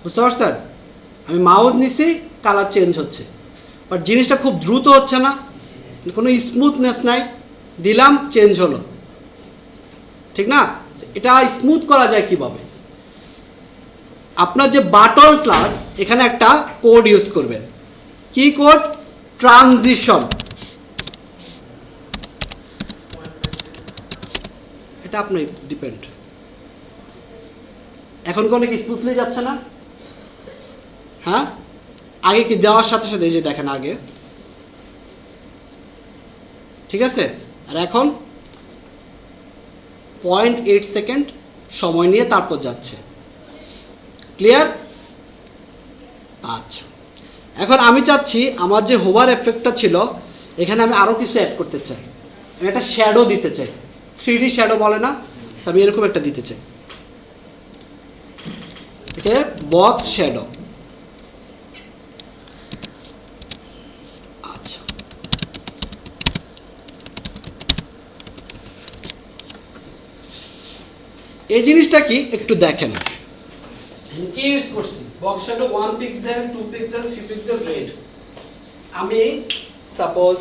বুঝতে পারছেন? আমি মাউস নিছি, কালার চেঞ্জ হচ্ছে, বাট জিনিসটা খুব দ্রুত হচ্ছে না, কোনো স্মুথনেস নাই। দিলাম, চেঞ্জ হলো, ঠিক না? এটা স্মুথ করা যায় কিভাবে? আপনার যে বাটন ক্লাস, এখানে একটা কোড ইউজ করবেন। কি কোড? ট্রানজিশন। এটা আপনার ডিপেন্ড। এখন কি অনেক স্মুথলি যাচ্ছে না? হ্যাঁ, আগে কি দেওয়ার সাথে সাথে এই যে দেখেন আগে, ঠিক আছে? আর এখন 0.8 সেকেন্ড সময় নিয়ে তারপর যাচ্ছে। ক্লিয়ার? আচ্ছা, এখন আমি চাচ্ছি আমার যে হোভার এফেক্টটা ছিল এখানে আমি আরও কিছু অ্যাড করতে চাই। আমি একটা শ্যাডো দিতে চাই, 3D শ্যাডো বলে না, আমি এরকম একটা দিতে চাই, ঠিক আছে? Box shadow. আচ্ছা, এই জিনিসটা কি একটু দেখেন, কি ইউজ করছি? Box shadow 1 pixel, 2 pixel, 3 pixel, red. আমি সাপোজ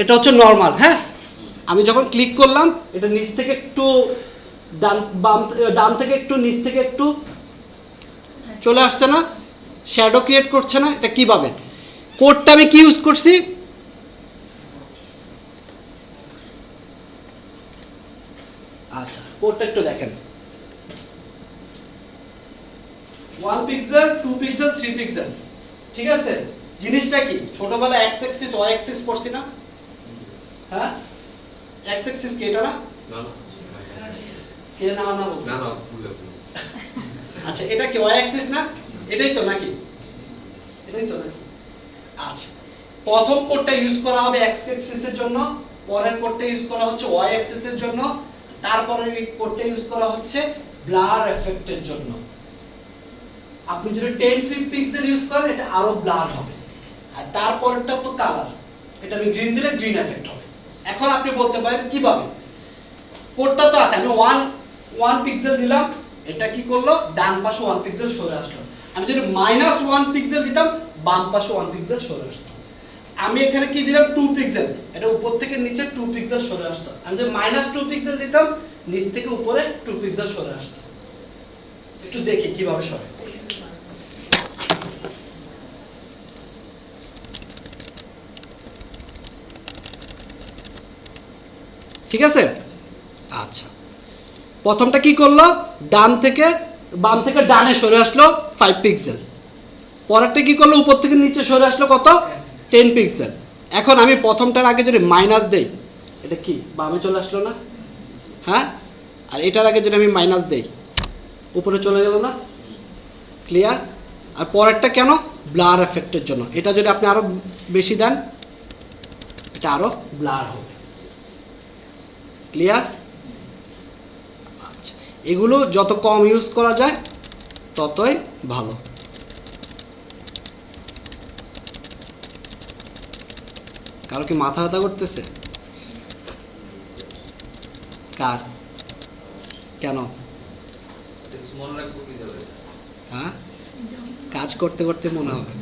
এটা হচ্ছে নরমাল, হ্যাঁ। আমি যখন ক্লিক করলাম এটা নিচ থেকে একটু ডান থেকে একটু, নিচ থেকে একটু চলে আসছে না, শ্যাডো ক্রিয়েট করছে না। এটা কিভাবে? কোডটা আমি কি ইউজ করছি? আচ্ছা, কোডটা একটু দেখেন। 1 পিক্সেল, 2 পিক্সেল, 3 পিক্সেল, ঠিক আছে? জিনিসটা কি ছোটবেলায় এক্স অ্যাক্সিস ওয়াই অ্যাক্সিস পড়ছি না? হ্যাঁ, এক্স অ্যাক্সিস কি এটা না? কে না না বলছে? আচ্ছা, এটা কি ওয়াই অ্যাক্সিস না? এটাই তো নাকি? এটাই তো নাকি? আচ্ছা, প্রথম কোডটা ইউজ করা হবে এক্স অ্যাক্সিসের জন্য, পরের কোডটা ইউজ করা হচ্ছে ওয়াই অ্যাক্সিসের জন্য, তারপরে এই কোডটা ইউজ করা হচ্ছে ব্লার এফেক্টের জন্য। আপনি যদি 10 পিক্সেল ইউজ করেন এটা আরো ব্লার হবে, আর তারপরটা তো কালার, এটা আমি গ্রিন দিলে গ্রিন এফেক্ট হবে। এখন আপনি বলতে পারেন কিভাবে, কোডটা তো আছে, আমি 1 পিক্সেল দিলাম, এটা কি করলো ডান পাশে 1 পিক্সেল সরে আসলো। আমি যদি -1 পিক্সেল দিতাম বাম পাশে 1 পিক্সেল সরে আসতো। আমি এখানে কি দিলাম 2 পিক্সেল, এটা উপর থেকে নিচে 2 পিক্সেল সরে আসতো। আমি যদি -2 পিক্সেল দিতাম নিচ থেকে উপরে 2 পিক্সেল সরে আসতো। একটু দেখি কিভাবে সরে। ঠিক আছে, আচ্ছা প্রথমটা কি করলো, ডান থেকে বাম থেকে ডানে সরে আসলো 5 পিক্সেল, পরেরটা কি করলো উপর থেকে নিচে সরে আসলো কত 10 পিক্সেল। এখন আমি প্রথমটার আগে যদি মাইনাস দেই, এটা কি বামে চলে আসলো না, হ্যাঁ, আর এটার আগে যদি আমি মাইনাস দেই উপরে চলে গেল না, ক্লিয়ার। আর পরেরটা কেন, ব্লার এফেক্টের জন্য, এটা যদি আপনি আরো বেশি দেন এটা আরো ব্লার হবে, ক্লিয়ার। আচ্ছা, এগুলো যত কম ইউজ করা যায় ততই ভালো। কারো কি মাথা ব্যথা করতেছে? কার, কেন? মনে রাখবো কি যাবে? হ্যাঁ, কাজ করতে করতে মনে হবে।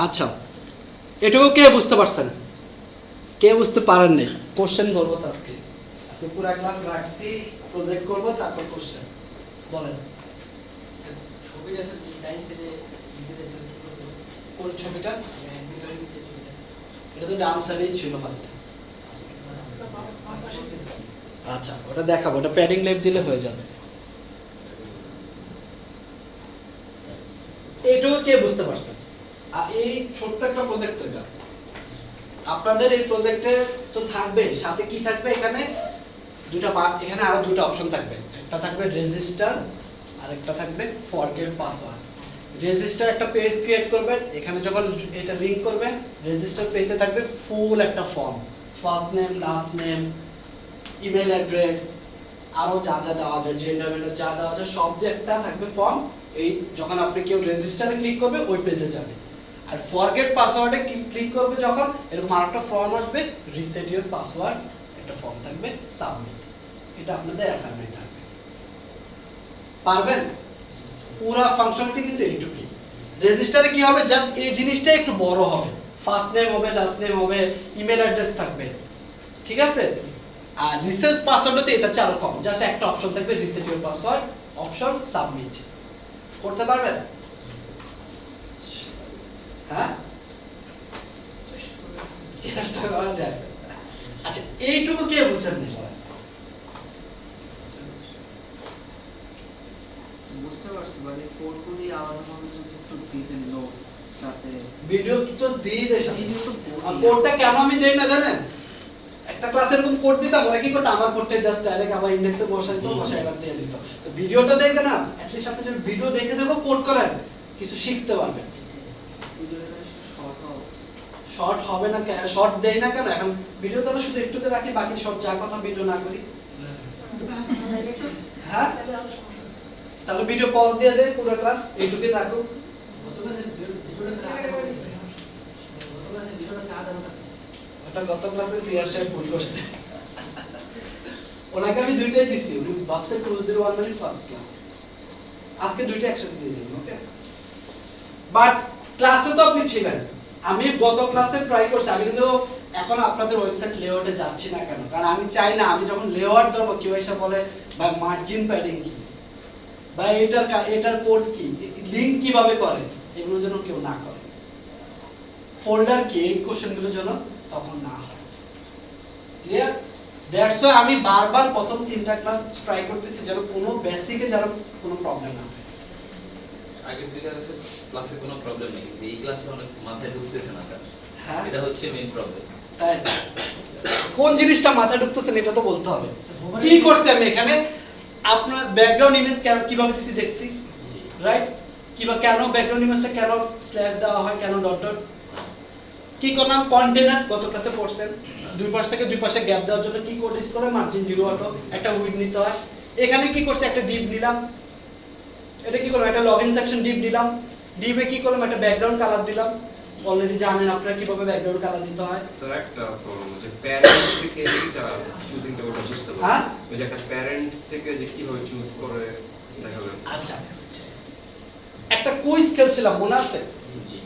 আচ্ছা, এটুকু কে বুঝতে পারছেন? কে বুঝতে পারেন নাই? কোশ্চেন ধরবো তো আজকে। আজকে পুরো ক্লাস রাখছি, প্রজেক্ট করব, তারপর কোশ্চেন বলেন। ছবি আছে ডিজাইন ছেড়ে কোন ছবিটা? এটা তো ডান সাইডেই ছিল ফার্স্ট। আচ্ছা, ওটা দেখাবো, ওটা প্যাডিং লেফট দিলে হয়ে যাবে। এইটুকু কে বুঝতে পারছেন? আর এই ছোট্ট একটা প্রজেক্ট তো, এটা আপনাদের এই প্রজেক্টে তো থাকবে, সাথে কি থাকবে এখানে দুটো, এখানে আরো দুটো অপশন থাকবে, একটা থাকবে রেজিস্টার আর একটা থাকবে ফরগেট পাসওয়ার্ড। রেজিস্টার একটা পেজ ক্রিয়েট করবেন, এখানে যখন এটা লিংক করবেন রেজিস্টার পেজে থাকবে ফুল একটা form, first name last name email address আরো যা যা দেওয়া যায়, জেন্ডার মেন্ডার যা দেওয়া যায় সব দিয়ে একটা থাকবে ফর্ম। এই যখন আপনি কেউ রেজিস্টারে ক্লিক করবে ওই পেজে যাবে। আর ফরগেট পাসওয়ার্ডে ক্লিক করবে যখন, এরকম আরেকটা ফর্ম আসবে, রিসেট ইওর পাসওয়ার্ড একটা ফর্ম থাকবে, সাবমিট। এটা আপনাদের অ্যাসাইনমেন্ট থাকবে। পারবেন? পুরো ফাংশনটি কিন্তু এইটুকুই। রেজিস্টারে কি হবে, জাস্ট এই জিনিসটা একটু বড় হবে, ফার্স্ট নেম হবে লাস্ট নেম হবে ইমেল অ্যাড্রেস থাকবে, ঠিক আছে। আর রিসেট পাসওয়ার্ডে এটা আরো কম, জাস্ট একটা অপশন থাকবে reset your password option submit. করতে পারবেন? হ্যাঁ, চেষ্টা করা যায়। আচ্ছা, এইটুকু কে বুঝছেন না? বুঝতে পারছি, মানে কোডগুলি আলাদাভাবে যদি একটু দিতেন নোট, যাতে ভিডিও তো দিয়ে দেয় সাথে। ভিডিও তো আর কোডটা কেন আমি দেই না জানেন? একটা ক্লাসে এরকম কোড দিতাম, ওরা কি করতো আমার কোডটা জাস্ট ডাইরেক্ট আমার ইন্ডেক্সে বসাই দিত, বসাই এবার দিয়ে দিত। তো ভিডিওটা দেখে না, অ্যাট লিস্ট আপনি যদি ভিডিও দেখে দেখো কোড করেন কিছু শিখতে পারবেন। ভিডিওটা শর্ট হবে। শর্ট হবে না কেন? শর্ট দেই না কেন? এখন ভিডিও তো আমরা শুধু একটুতে রাখি, বাকি সব যা কথা ভিডিও না করি। হ্যাঁ, তাহলে ভিডিও পজ দিয়ে দেয়, পুরো ক্লাস এইটুকুই থাকুক। ওটা গত ক্লাসে সিআর সাহেব ভুল করছে। ওনাকে আমি দুইটাই দিছি, উনি ভাবছে 201 মানে ফার্স্ট ক্লাস। আজকে দুইটা একসাথে দিয়ে দিন, ওকে? বাট ক্লাসে তো আপনি ছিলেন, আমি গত ক্লাসে ট্রাই করছি। আমি কিন্তু এখন আপনাদের ওয়েবসাইট লেআউটে যাচ্ছি না কেন, কারণ আমি চাই না আমি যখন লেআউট দেব কেউ এসে বলে ভাই মার্জিন প্যাডিং কি, বা এটার কোড কি, লিংক কিভাবে করে, এগুলো যেন কেউ না করে, ফোল্ডার কি, এই কোশ্চেনগুলো যেন তখন না হয়। ক্লিয়ার? দ্যাটস ওয়াই আমি বারবার প্রথম তিনটা ক্লাস ট্রাই করতেছি যেন কোনো বেসিকে যেন কোনো প্রবলেম না হয়। আগের দিকে ক্লাসে কোনো প্রবলেম নেই, এই ক্লাসে অনেক মাথায় ঢুকতেছে না স্যার। হ্যাঁ, এটা হচ্ছে মেইন প্রবলেম। তাই কোন জিনিসটা মাথায় ঢুকতেছে এটা তো বলতে হবে। কি করছি আমি এখানে, আপনার ব্যাকগ্রাউন্ড ইমেজ কিভাবে দিছি দেখছি, রাইট? কিবা কেন ব্যাকগ্রাউন্ড ইমেজটা কেন স্ল্যাশ দেওয়া হয়, কেন ডট ডট, কি করলাম কন্টেনার গত ক্লাসে পড়ছেন, দুই পাশ থেকে দুই পাশে গ্যাপ দেওয়ার জন্য কি কোড ইউজ করে, মার্জিন 0 অটো, একটা উইডথ নিতে হয়, এখানে কি করছি, একটা ডিপ নিলাম, এটা কি করলাম, একটা লগইন সেকশন ডিপ নিলাম, ডিপে কি করলাম, একটা ব্যাকগ্রাউন্ড কালার দিলাম। অলরেডি জানেন আপনারা কিভাবে ব্যাকগ্রাউন্ড কালার দিতে হয়। স্যার একটা প্রবলেম হচ্ছে প্যারেন্ট থেকে এটা চুজিংটা ওটা বুঝতে হ্যাঁ? পারি ওই যে একটা প্যারেন্ট থেকে যে কিভাবে চুজ করে দেখাবে। আচ্ছা, একটা কুইজ খেলছিলাম মনে আছে? জি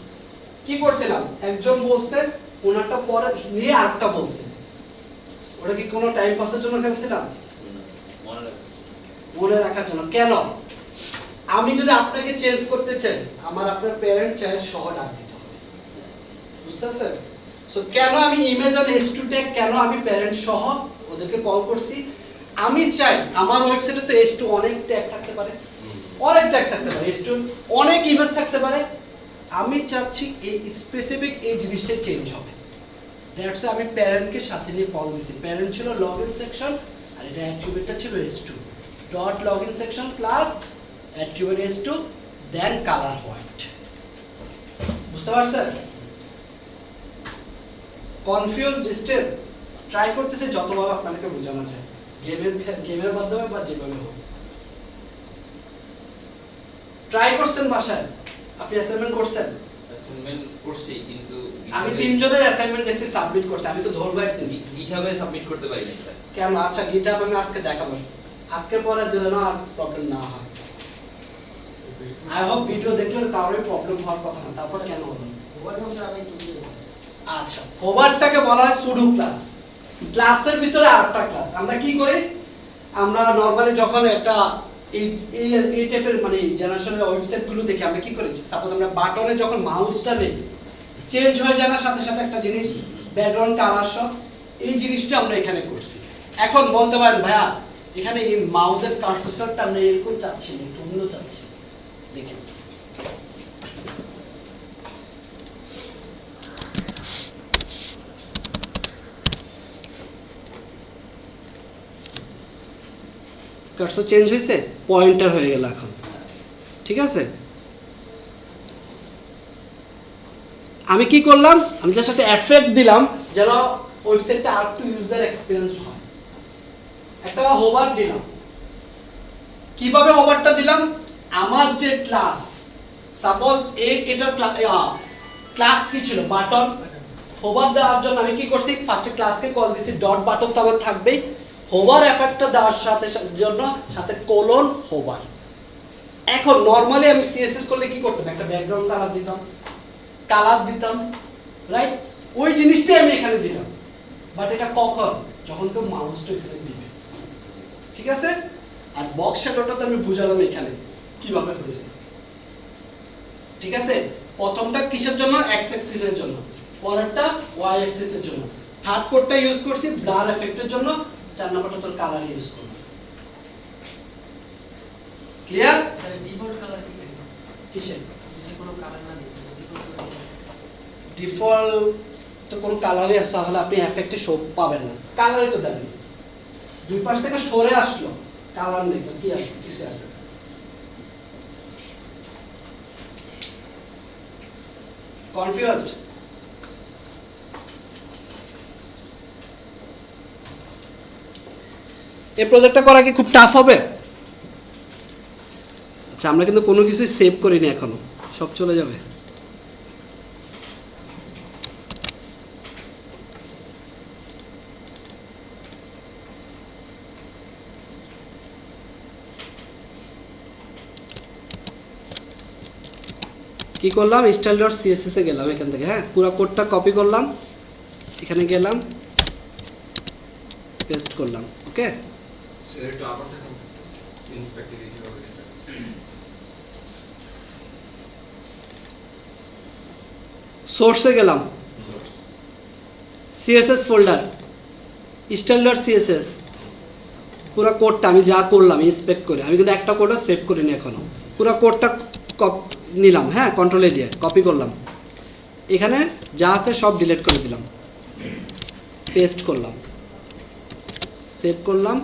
কি করছিলাম, একজন বলছে ওনারটা পরে নিয়ে আরেকটা বলছে, ওটা কি কোনো টাইম পাসের জন্য খেলছিলাম? মনে রাখবেন মনে রাখার জন্য। কেন? আমি যদি আপনাকে চেঞ্জ করতে চাই, আমার আপনার প্যারেন্ট চাইল্ড সহ ডাক দিতে হবে, বুঝতে পারছেন? সো কেন আমি ইমেজ অন S2 ট্যাগ, কেন আমি প্যারেন্ট সহ ওদেরকে কল করছি? আমি চাই আমার ওয়েবসাইটে তো S2 অনেক ট্যাগ থাকতে পারে, অনেক ট্যাগ থাকতে পারে, S2 অনেক ইমেজ থাকতে পারে। আমি চাচ্ছি এই স্পেসিফিক এই জিনিসটা চেঞ্জ হবে। দ্যাটস আমি প্যারেন্টকে সাথে নিয়ে কল দিছি। প্যারেন্ট ছিল লগইন সেকশন আর এটা অ্যাট্রিবিউটটা ছিল S2 dot login section plus attribute S2 দেন কালার হোয়াইট। বুঝতে পারছেন? কনফিউজ স্টেপ ট্রাই করতেছে যতভাবে আপনাদেরকে বোঝানো যায়, গেমের মাধ্যমে বা যেভাবে হোক। ট্রাই করছেন বাসায়? আপনি অ্যাসাইনমেন্ট করছেন? অ্যাসাইনমেন্ট করছি কিন্তু আমি তিনজনের অ্যাসাইনমেন্ট দেখছি সাবমিট করছে, আমি তো ধরবো একদিন। কিভাবে সাবমিট করতে পারি না স্যার। কেন? আচ্ছা গিটহাব আমি আজকে দেখাবো, আজকের পরের জন্য আর প্রবলেম না হয়। আই হোপ ভিডিও দেখলে কারোর প্রবলেম হওয়ার কথা না। তারপর কেন হলো? আচ্ছা, হোভারটাকে বলা হয় সুডো ক্লাস। ক্লাসের ভিতরে আরেকটা ক্লাস। আমরা কি করি, আমরা নরমালি যখন একটা এই টাইপের মানে জেনারেশনের ওয়েবসাইটগুলো দেখি, আমরা কি করি, সাপোজ আমরা বাটনে যখন মাউসটা নেই চেঞ্জ হয়ে যায় না সাথে সাথে একটা জিনিস, ব্যাকগ্রাউন্ড কালার সব, এই জিনিসটা আমরা এখানে করছি। এখন বলতে পারেন ভাইয়া এখানে এই মাউসের কার্সারটা আমরা এরকম চাচ্ছি না, একটু অন্য চাচ্ছি। দেখুন কার্সার চেঞ্জ হয়েছে, পয়েন্টার হয়ে গেল এখন, ঠিক আছে? আমি কি করলাম, আমি জাস্ট একটা এফেক্ট দিলাম যেন ওয়েবসাইটটা আর একটু ইউজার এক্সপেরিয়েন্স হয়। একটা হোভার দিলাম। কিভাবে হোভারটা দিলাম, আমার যে ক্লাস, সাপোজ এটা ক্লাস কি ছিল, বাটন। হোভার দেওয়ার জন্য আমি কি করছি, ফার্স্টে ক্লাসকে কল দিছি, ডট বাটন তো আমার থাকবেই, হোভার এফেক্টটা দেওয়ার সাথে জন্য সাথে কোলন হোভার। এখন নরমালি আমি সিএসএস করলে কি করতাম, একটা ব্যাকগ্রাউন্ড কালার দিতাম, রাইট? ওই জিনিসটাই আমি এখানে দিলাম, বাট এটা কখন, যখন কেউ মাউসটা এখানে দিবে, ঠিক আছে? আর বক্স শ্যাডোটা তো আমি বুঝালাম এখানে কিভাবে হয়েছে, ঠিক আছে? প্রথমটা কিসের জন্য, এক্স অ্যাক্সিসের জন্য, পরেরটা ওয়াই অ্যাক্সিসের জন্য, থার্ড কোডটা ইউজ করছি ব্লার এফেক্টের জন্য, 4 নাম্বারটা তোর কালার ইউজ করব। ক্লিয়ার? স্যার ডিফল্ট কালার কি থাকে? কিসে যে কোনো কালার না দিতে ডিফল্ট তো কোন কালারে, তাহলে আপনি এফেক্টে শো পাবেন না। কালারই তো দেন, দুই পাশ থেকে সরে আসলো, কালার নেই তো কি আসবে, কিসে আসবে? কনফিউজড? এই প্রজেক্টটা করা কি খুব টাফ হবে? আচ্ছা, আমরা কিন্তু কোনো কিছু সেভ করিনি এখনো, সব চলে যাবে। কি করলাম, style.css এ গেলাম, এখান থেকে হ্যাঁ পুরো কোডটা কপি করলাম, এখানে গেলাম, পেস্ট করলাম, ওকে? স্যার একটু আবার দেখুন ইন্সপেক্টে কিভাবে এটা সোর্সে গেলাম, css ফোল্ডার, style.css, পুরো কোডটা আমি যা করলাম ইন্সপেক্ট করে, আমি কিন্তু একটা কোডও সেভ করিনি এখনো, পুরো কোডটা নিলাম, হ্যাঁ কন্ট্রোলে দিয়ে কপি করলাম, এখানে যা আছে সব ডিলিট করে দিলাম, পেস্ট করলাম, সেভ করলাম,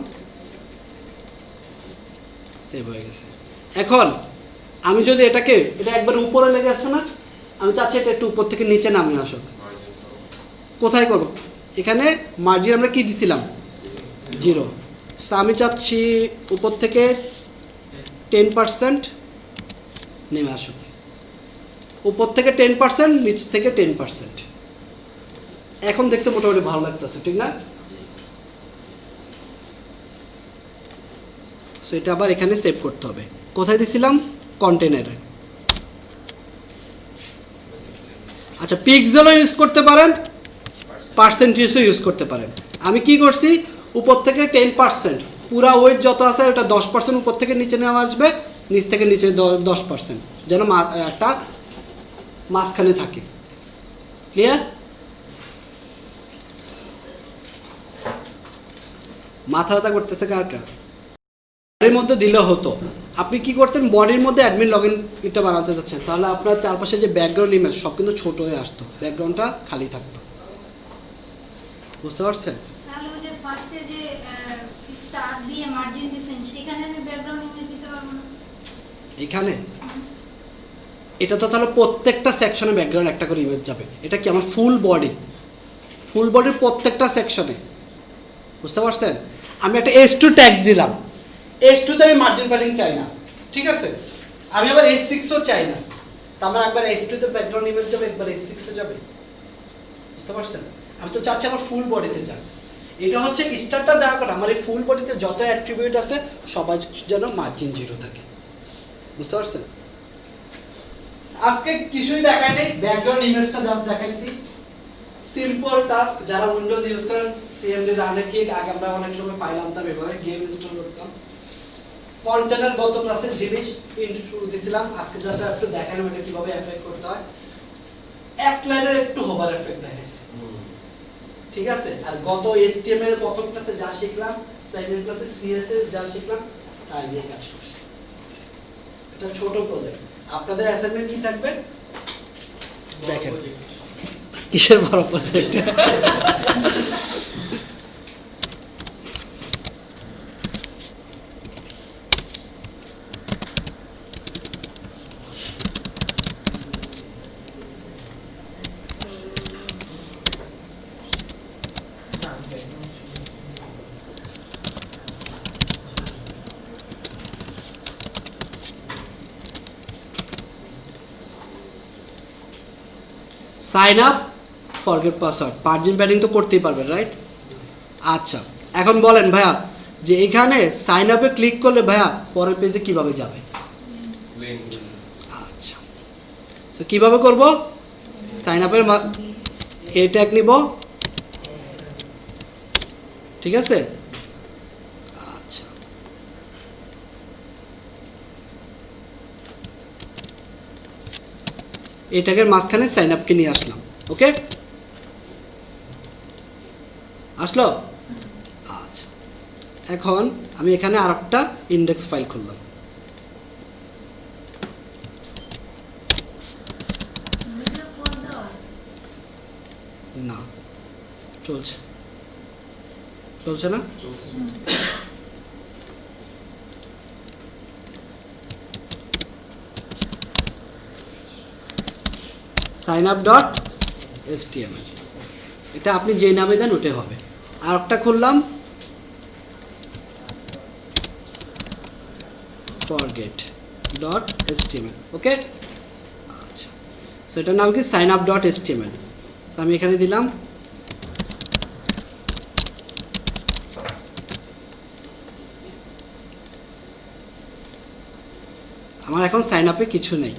সেভ হয়ে গেছে। এখন আমি যদি এটাকে, এটা একবার উপরে লেগে আসছে না, আমি চাচ্ছি এটা একটু উপর থেকে নিচে নামিয়ে আসুক। মার্জিন করো। কোথায় করব, এখানে মার্জিন আমরা কি দিছিলাম, 0, সো আমি চাচ্ছি উপর থেকে 10% নেমে আসুক, উপর থেকে 10%, নিচ থেকে 10%। এখন দেখতে মোটামুটি ভালো লাগতেছে, ঠিক না? সো এটা আবার এখানে সেভ করতে হবে। কোথায় দিছিলাম? কন্টেনারে। আচ্ছা, পিক্সেলও ইউজ করতে পারেন, পার্সেন্টেজও ইউজ করতে পারেন। আমি কি করছি, উপর থেকে 10%, পুরা ওয়েট যত আছে ওটা 10% উপর থেকে নিচে নেওয়া আসবে, নিচ থেকে নিচে 10%, যেন একটা মাঝখানে থাকে। ক্লিয়ার? মাথা ব্যথা করতেছে কার কার? এর মধ্যে দিলে হতো, আপনি কি করতেন, বডির মধ্যে অ্যাডমিন লগ ইন এটা বানাতে যাচ্ছেন, তাহলে আপনার চারপাশে যে ব্যাকগ্রাউন্ড ইমেজ সব কিন্তু ছোট হয়ে আসতো, ব্যাকগ্রাউন্ডটা খালি থাকতো। বুঝতে পারছেন? তাহলে ওই যে ফার্স্টে যে স্টার দিয়ে মার্জিন দিছেন সেখানে আমি ব্যাকগ্রাউন্ড ইমেজ দিতে পারবো না? এখানে এটা তো তাহলে প্রত্যেকটা সেকশনে ব্যাকগ্রাউন্ড একটা করে ইমেজ যাবে। এটা কি আমার ফুল বডির প্রত্যেকটা সেকশনে। বুঝতে পারছেন? আমি একটা S2 ট্যাগ দিলাম, S2 তে আমি মার্জিন প্যাডিং চাই না, ঠিক আছে? আমি আবার S6ও চাই না, তা আমার একবার S2 তে ব্যাকগ্রাউন্ড ইমেজ যাবে, একবার S6 এ যাবে। বুঝতে পারছেন? আমি তো চাচ্ছি আমার ফুল বডিতে যাক। এটা হচ্ছে স্টারটা দেওয়ার কারণে আমার এই ফুল বডিতে যত অ্যাট্রিবিউট আছে সবাই যেন মার্জিন 0 থাকে। বুঝতে পারছেন? আজকে কিছুই দেখাই নেই, ব্যাকগ্রাউন্ড ইমেজটা জাস্ট দেখাইছি। সিম্পল টাস্ক, যারা উইন্ডোজ ইউজ করেন সিএমডি রানে কি আগে আমরা অনেক সময় ফাইল আনতাম, এভাবে গেম ইনস্টল করতাম। কন্টেনার গত ক্লাসের জিনিস ইন্ট্রো দিছিলাম, আজকে জাস্ট একটু দেখালাম এটা কিভাবে এফেক্ট করতে হয়। এক লাইনের একটু হোভার এফেক্ট দেখাইছি, ঠিক আছে? আর গত HTML এর প্রথম ক্লাসে যা শিখলাম, সেকেন্ড ক্লাসে CSS যা শিখলাম তাই নিয়ে কাজ করছি। এটা ছোট প্রজেক্ট। আপনাদের অ্যাসাইনমেন্ট কি থাকবে দেখেন। কিসের বড় project? Sign up, forget password, margin padding তো করতেই পারবেন, রাইট? আচ্ছা, এখন বলেন ভাইয়া যে এখানে সাইন আপে ক্লিক করলে ভাইয়া পরের পেজে কিভাবে যাবে? আচ্ছা, তো কিভাবে করব? সাইন আপের এ ট্যাগ নিব, ঠিক আছে? আচ্ছা, এই ট্যাগের মাঝখানে সাইন আপকে নিয়ে আসলাম। ওকে, আসলো? আচ্ছা, এখন আমি এখানে আরেকটা ইন্ডেক্স ফাইল খুললাম। ভিডিও কোড দেওয়া আছে? না, চলছে চলছে না? signup.html, এটা আপনি যে নামে দেন ওটাই হবে। আর একটা খুললাম forget.html। ওকে, আচ্ছা, সো এটার নাম কি? signup.html। সো আমি এখানে দিলাম আমার এখন সাইন আপে কিছু নেই,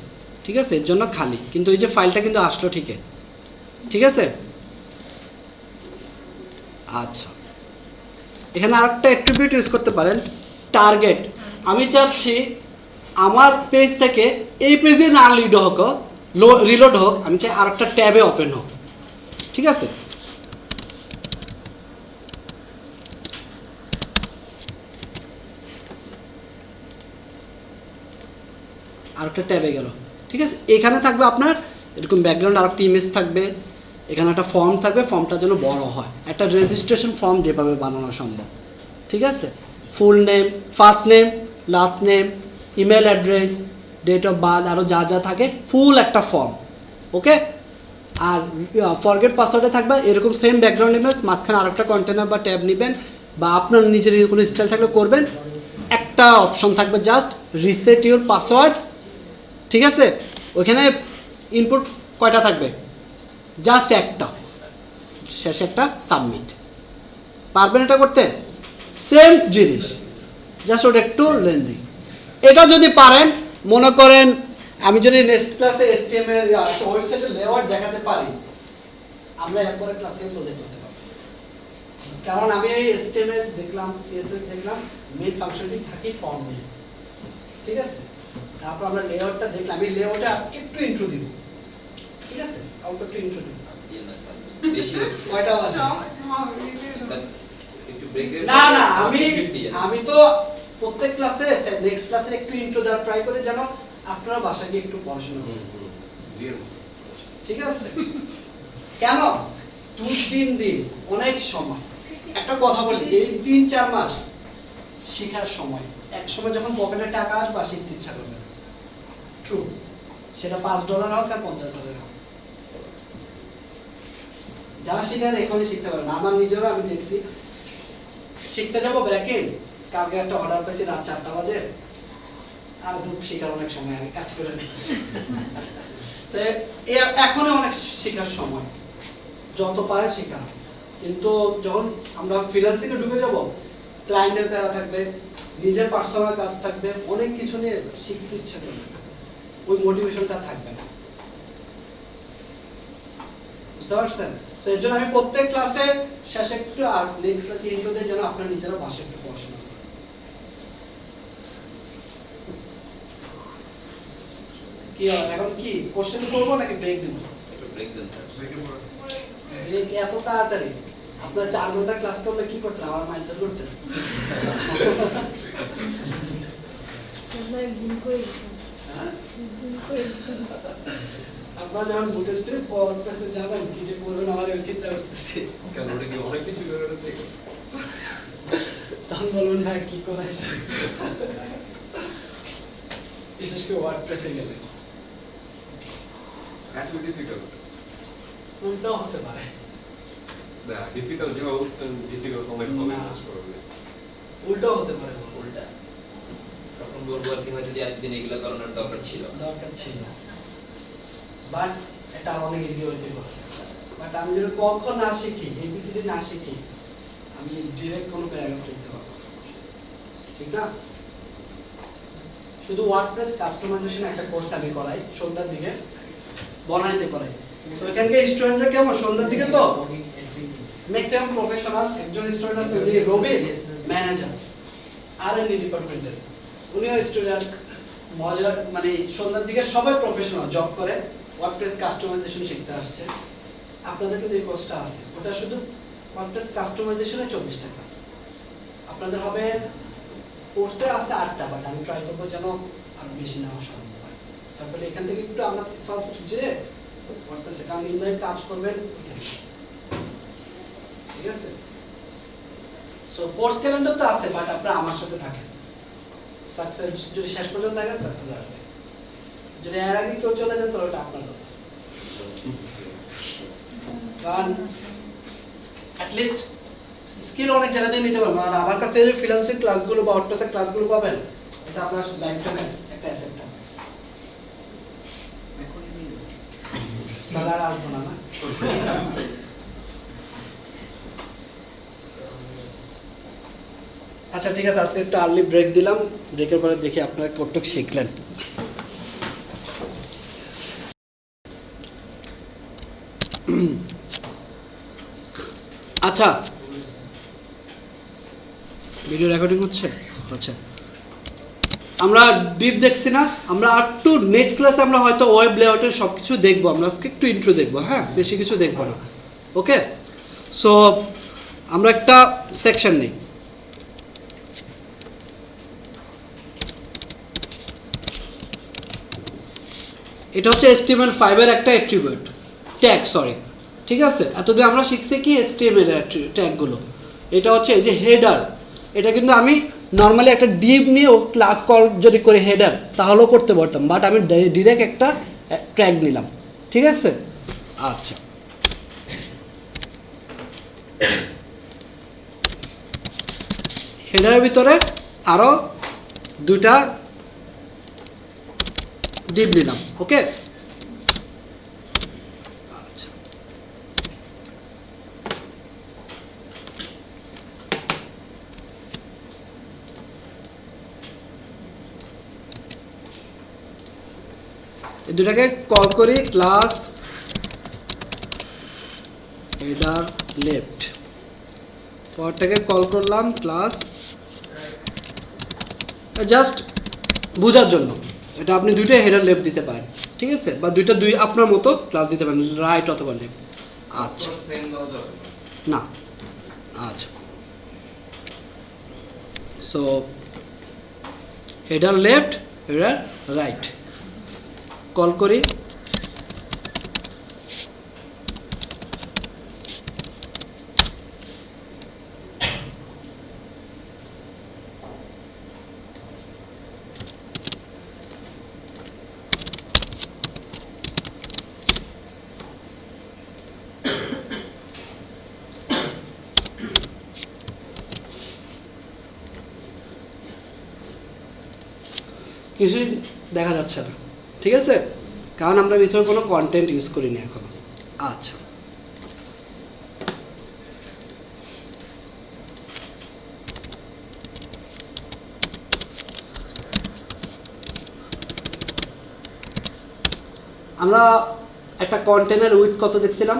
ঠিক আছে? এর জন্য খালি, কিন্তু এই যে ফাইলটা কিন্তু আসলো, ঠিক আছে? আচ্ছা, এখানে আরেকটা অ্যাট্রিবিউট ইউজ করতে পারেন, টার্গেট। আমি চাচ্ছি আমার পেজ থেকে এই পেজে না রিলোড হোক, আমি চাই আরেকটা ট্যাবে ওপেন হোক, ঠিক আছে? আরেকটা ট্যাবে গেল, ঠিক আছে? এখানে থাকবে আপনার এরকম ব্যাকগ্রাউন্ড, আরেকটা ইমেজ থাকবে, এখানে একটা ফর্ম থাকবে, ফর্মটা যেন বড় হয়, একটা রেজিস্ট্রেশন ফর্ম যেভাবে বানানো সম্ভব, ঠিক আছে? Full name, first name, last name, email address, date of birth, আরও যা যা থাকে, ফুল একটা ফর্ম। ওকে, আর ফরগেট পাসওয়ার্ডে থাকবে এরকম সেম ব্যাকগ্রাউন্ড ইমেজ, মাঝখানে আরেকটা কন্টেনার বা ট্যাব নেবেন, বা আপনার নিজের কোনো স্টাইল থাকলে করবেন, একটা অপশন থাকবে জাস্ট রিসেট ইউর পাসওয়ার্ড, ঠিক আছে? ওইখানে ইনপুট কয়টা থাকবে? জাস্ট একটা, শেষে একটা সাবমিট। পারবেন এটা করতে? সেম জিনিস, জাস্ট ওটা একটু লেন্দি। এটা যদি পারেন, মনে করেন আমি যদি নেক্সট ক্লাসে HTML ওয়েবসাইটের লেআউট দেখাতে পারি, আমরা এরপরে ক্লাস থেকে প্রজেক্ট করতে পারবো। কারণ আমি এই HTML দেখলাম, CSS দেখলাম, মেইন ফাংশনটি থাকি ফর্ম নিয়ে, ঠিক আছে? তারপর আমরা লেআউটটা দেখলাম, আমি লেআউটে আজকে একটু ইন্ট্রো দিব, ঠিক আছে? অল্প একটু ইন্ট্রো দিব। দিয়ে না স্যার, বেশি হচ্ছে। কয়টা বাজে? একটু ব্রেক না না, আমি তো প্রত্যেক ক্লাসে নেক্সট ক্লাসে একটু ইন্ট্রো দেওয়ার ট্রাই করি, যেন আপনারা বাসা গিয়ে একটু পড়াশোনা করেন, ঠিক আছে? কেন 2-3 দিন অনেক সময়। একটা কথা বলি, এই 3-4 মাস শেখার সময়, এক সময় যখন পকেটে টাকা আসবে শিখতে ইচ্ছা করবে, ট্রু, সেটা $5 হোক আর $50 হোক। যারা শিখার এখনই শিখতে পারে না, আমার নিজেরও আমি দেখছি, শিখতে যাবো ব্যাকএন্ড, কালকে একটা অর্ডার পেয়েছি রাত 4টা বাজে, আর দুঃখ শেখার অনেক সময় আগে কাজ করে নিই। এখনই অনেক শেখার সময়, যত পারে শেখা। কিন্তু যখন আমরা ফ্রিল্যান্সিং এ ঢুকে যাব, ক্লায়েন্টের প্যারা থাকবে, নিজের পার্সোনাল কাজ থাকবে, অনেক কিছু নিয়ে শিখতে ইচ্ছা করবে, ওই মোটিভেশনটা থাকবে না। বুঝতে পারছেন? তো এর জন্য আমি প্রত্যেক ক্লাসে শেষে একটু আর নেক্সট ক্লাসে ইন্ট্রো দেই, যেন আপনারা নিজেরা বাসে একটু পড়াশোনা করেন। কি হয় এখন? কি কোশ্চেন করবো নাকি ব্রেক দিব? একটু ব্রেক দেন স্যার। ব্রেক এত তাড়াতাড়ি? আপনারা 4 ঘন্টা ক্লাস করলে কি করতেন? আমার মাইন্ড করতেন। হ্যাঁ? আপনারা যখন বুট স্টেপ পড়তেছে যাবেন, কি যে করবেন আমার এই চিন্তা করতেছি। কেন ওটা কি অনেক কিছু বের হতে দেখো? তখন বলবেন ভাই কি করাইছে, বিশেষ করে ওয়ার্ডপ্রেসে গেলে Actually difficult. উল্টাও হতে পারে। না, difficult যেভাবে বলছেন, difficult অনেক হবে না। most probably. উল্টাও হতে পারে, উল্টা তখন বলবো আর কি, হয়তো যে এতদিন এগুলো করানোর দরকার ছিল। দরকার ছিল, বাট এটা অনেক ইজি হইতে পারে। বাট আমি যদি কখন না শিখি, এবিসিডি না শিখি, আমি ডিরেক্ট কোনো প্যারাগ্রাফ লিখতে পারবো না। ঠিক না? শুধু ওয়ার্ডপ্রেস কাস্টমাইজেশন একটা কোর্স আমি করাই সন্ধ্যার দিকে, বনাইতে করাই। তো এখানকার স্টুডেন্টরা কেমন সন্ধ্যার দিকে? তো ম্যাক্সিমাম প্রফেশনাল। একজন স্টুডেন্ট আছে উনি রবিন ম্যানেজার R&D ডিপার্টমেন্টের, উনিও স্টুডেন্ট, মজা মানে সন্ধ্যার দিকে সবাই প্রফেশনাল জব করে, ওয়ার্ডপ্রেস কাস্টমাইজেশন শিখতে আসছে। আপনাদের কিন্তু এই কোর্সটা আছে, ওটা শুধু ওয়ার্ডপ্রেস কাস্টমাইজেশনে 24টা ক্লাস। আপনাদের হবে কোর্সে আছে 8টা, বাট আমি ট্রাই করবো যেন আরো বেশি নেওয়া সম্ভব হয়। তারপরে এখান থেকে একটু আমরা ফার্স্ট যে ওয়ার্ডপ্রেসে কারণ ইনলাইন কাজ করবেন, ঠিক আছে? সো কোর্স ক্যালেন্ডার তো আছে, বাট আপনারা আমার সাথে থাকেন, সাকসেস যদি শেষ পর্যন্ত থাকেন সাকসেস আসবে। যদি এর আগে কেউ চলে যান তাহলে ওটা আপনার ব্যাপার। কারণ অ্যাটলিস্ট স্কিল অনেক জায়গাতেই নিতে পারবেন। আর আমার কাছে যে ফ্রিল্যান্সিং ক্লাসগুলো বা ওয়ার্ডপ্রেসের ক্লাসগুলো পাবেন, এটা আপনার লাইফ টাইম একটা অ্যাসেট থাকবে। এখনই নিয়ে যাবো। তাহলে আর আসবো না, না? আচ্ছা ঠিক আছে, আজকে একটু আর্লি ব্রেক দিলাম, ব্রেকের পরে দেখি আপনারা কতটুকু শিখলেন। আচ্ছা, ভিডিও রেকর্ডিং হচ্ছে? আচ্ছা, আমরা ডিপ দেখছি না, আমরা আর টু নেক্সট ক্লাসে আমরা হয়তো ওয়েব লেআউটের সব কিছু দেখবো। আমরা আজকে একটু ইন্ট্রো দেখবো, হ্যাঁ, বেশি কিছু দেখবো না। ওকে, সো আমরা একটা সেকশন নিই। এটা হচ্ছে HTML5 এর একটা অ্যাট্রিবিউট ট্যাগ, সরি, ঠিক আছে? এতদিন আমরা শিখছি কি HTML এর ট্যাগগুলো। এটা হচ্ছে এই যে হেডার, এটা কিন্তু আমি নর্মালি একটা ডিভ নিয়ে ও ক্লাস কল যদি করে হেডার তাহলেও করতে পারতাম, বাট আমি ডিরেক্ট একটা ট্যাগ নিলাম, ঠিক আছে? আচ্ছা, হেডারের ভিতরে আরো দুইটা ডিপ নিলাম। ওকে, আচ্ছা এই দুটাকে কল করি ক্লাস হেডার লেফট, পরটাকে কল করলাম ক্লাস, জাস্ট বোঝার জন্য এটা আপনি দুইটা হেডার লেফট দিতে পারেন, ঠিক আছে, বা দুই আপনার মতো ক্লাস দিতে পারেন, রাইট অথবা লেফট। আচ্ছা সেম দেওয়া যাবে না, না? আচ্ছা so header left, header right call করি। কিছুই দেখা যাচ্ছে না, ঠিক আছে, কারণ আমরা ভিতরে কোনো কন্টেন্ট ইউজ করিনি এখনো। আচ্ছা আমরা একটা কন্টেন্টের উইথ কত দেখছিলাম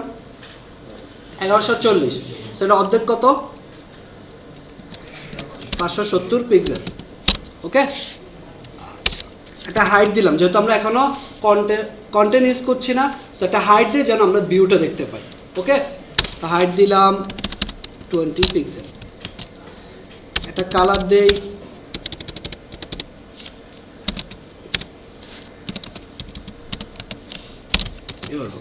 1140, সেটা অর্ধেক কত 570 পিক্সেল। ওকে, একটা হাইট দিলাম, যেহেতু আমরা এখনো কন্টেন্ট ইউজ করছি না, তো একটা হাইট দিয়ে যেন আমরা ভিউটা দেখতে পাই। ওকে, তো হাইট দিলাম 20 পিক্সেল, একটা কালার দেই, এই হলো।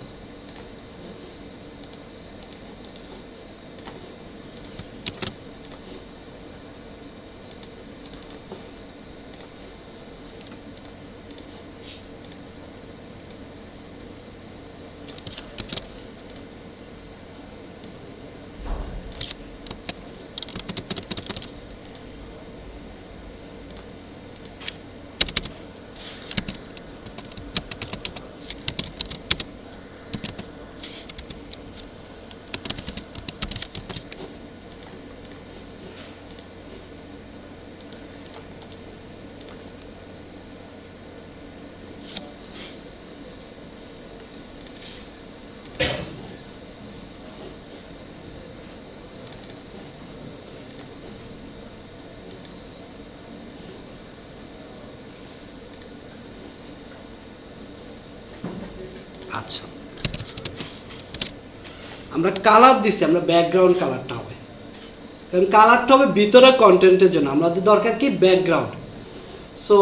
আচ্ছা আমরা কালার দিছি, আমরা ব্যাকগ্রাউন্ড কালারটা হবে, কারণ কালারটা হবে ভিতরে কন্টেন্টের জন্য, আমাদের দরকার কি ব্যাকগ্রাউন্ড। সো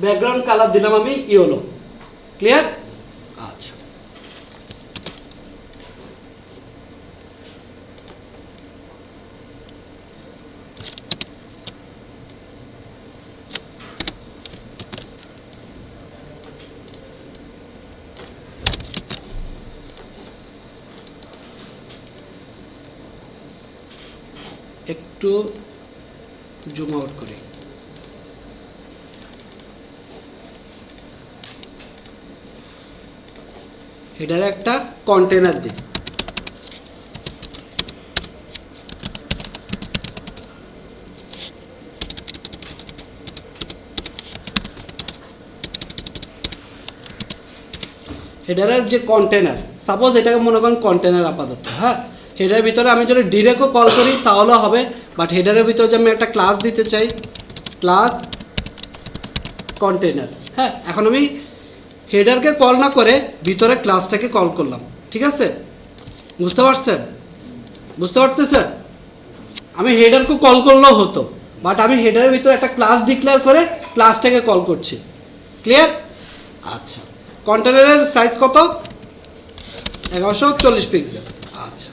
ব্যাকগ্রাউন্ড কালার দিলাম আমি ইয়েলো। ক্লিয়ার? আচ্ছা একটু জুম আউট করি। হেডারে একটা কন্টেনার দিই, হেডারের যে কন্টেনার, সাপোজ এটাকে মনে করেন কন্টেনার আপাতত, হ্যাঁ, হেডারের ভিতরে আমি যদি ডিরেক্টও কল করি তাহলেও হবে, বাট হেডারের ভিতরে যে আমি একটা ক্লাস দিতে চাই, ক্লাস কন্টেনার, হ্যাঁ, এখন আমি হেডারকে কল না করে ভিতরে ক্লাসটাকে কল করলাম, ঠিক আছে, বুঝতে পারছেন? বুঝতে পারতেছেন? আমি হেডারকে কল করলেও হতো, বাট আমি হেডারের ভিতরে একটা ক্লাস ডিক্লেয়ার করে ক্লাসটাকে কল করছি। ক্লিয়ার? আচ্ছা, কন্টেনারের সাইজ কত? 1140 পিক্সেল। আচ্ছা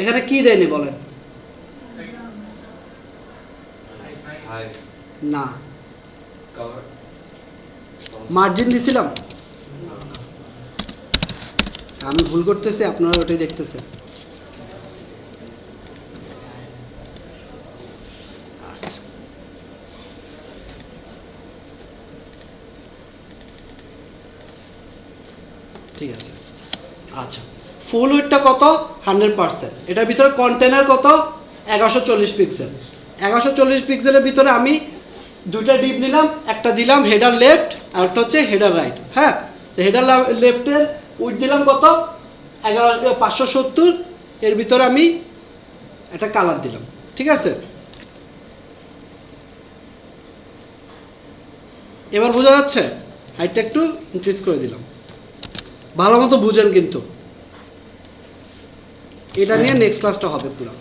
এখানে কি দেয়নি বলেন? হাই না, কভার মার্জিন দিছিলাম। আমি ভুল করতেছি, আপনারা ওটাই দেখতেছেন। আচ্ছা, ঠিক আছে। আচ্ছা, ফুল উইডটা কত? 100%। এটার ভিতরে কন্টেনার কত? 1140 পিক্সেল। 1140 পিক্সেলের ভিতরে আমি দুইটা ডিপ নিলাম, একটা দিলাম হেডার লেফট আর একটা হচ্ছে হেডার রাইট। হ্যাঁ, তো হেডার লেফটের উইড দিলাম কত? 570। এর ভিতরে আমি একটা কালার দিলাম, ঠিক আছে? এবার বোঝা যাচ্ছে? হাইটটা একটু ইনক্রিজ করে দিলাম, ভালো মতো বুঝেন কিন্তু। এটা নিয়ে নেক্সট ক্লাসটা হবে পুরো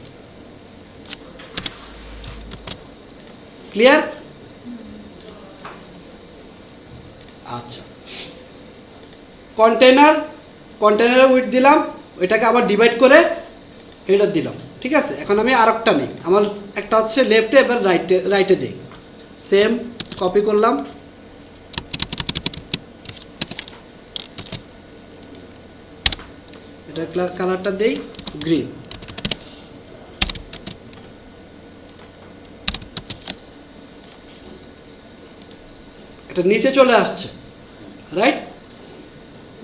ক্লিয়ার। আচ্ছা, কন্টেনারের উইডথ দিলাম, ওইটাকে আবার ডিভাইড করে হেডার দিলাম, ঠিক আছে? এখন আমি আরেকটা নিই, আমার একটা হচ্ছে লেফটে, এবার রাইটে দিই। সেম কপি করলাম, এটা কালারটা দেই গ্রিন। এটা নিচে চলে আসছে, রাইট?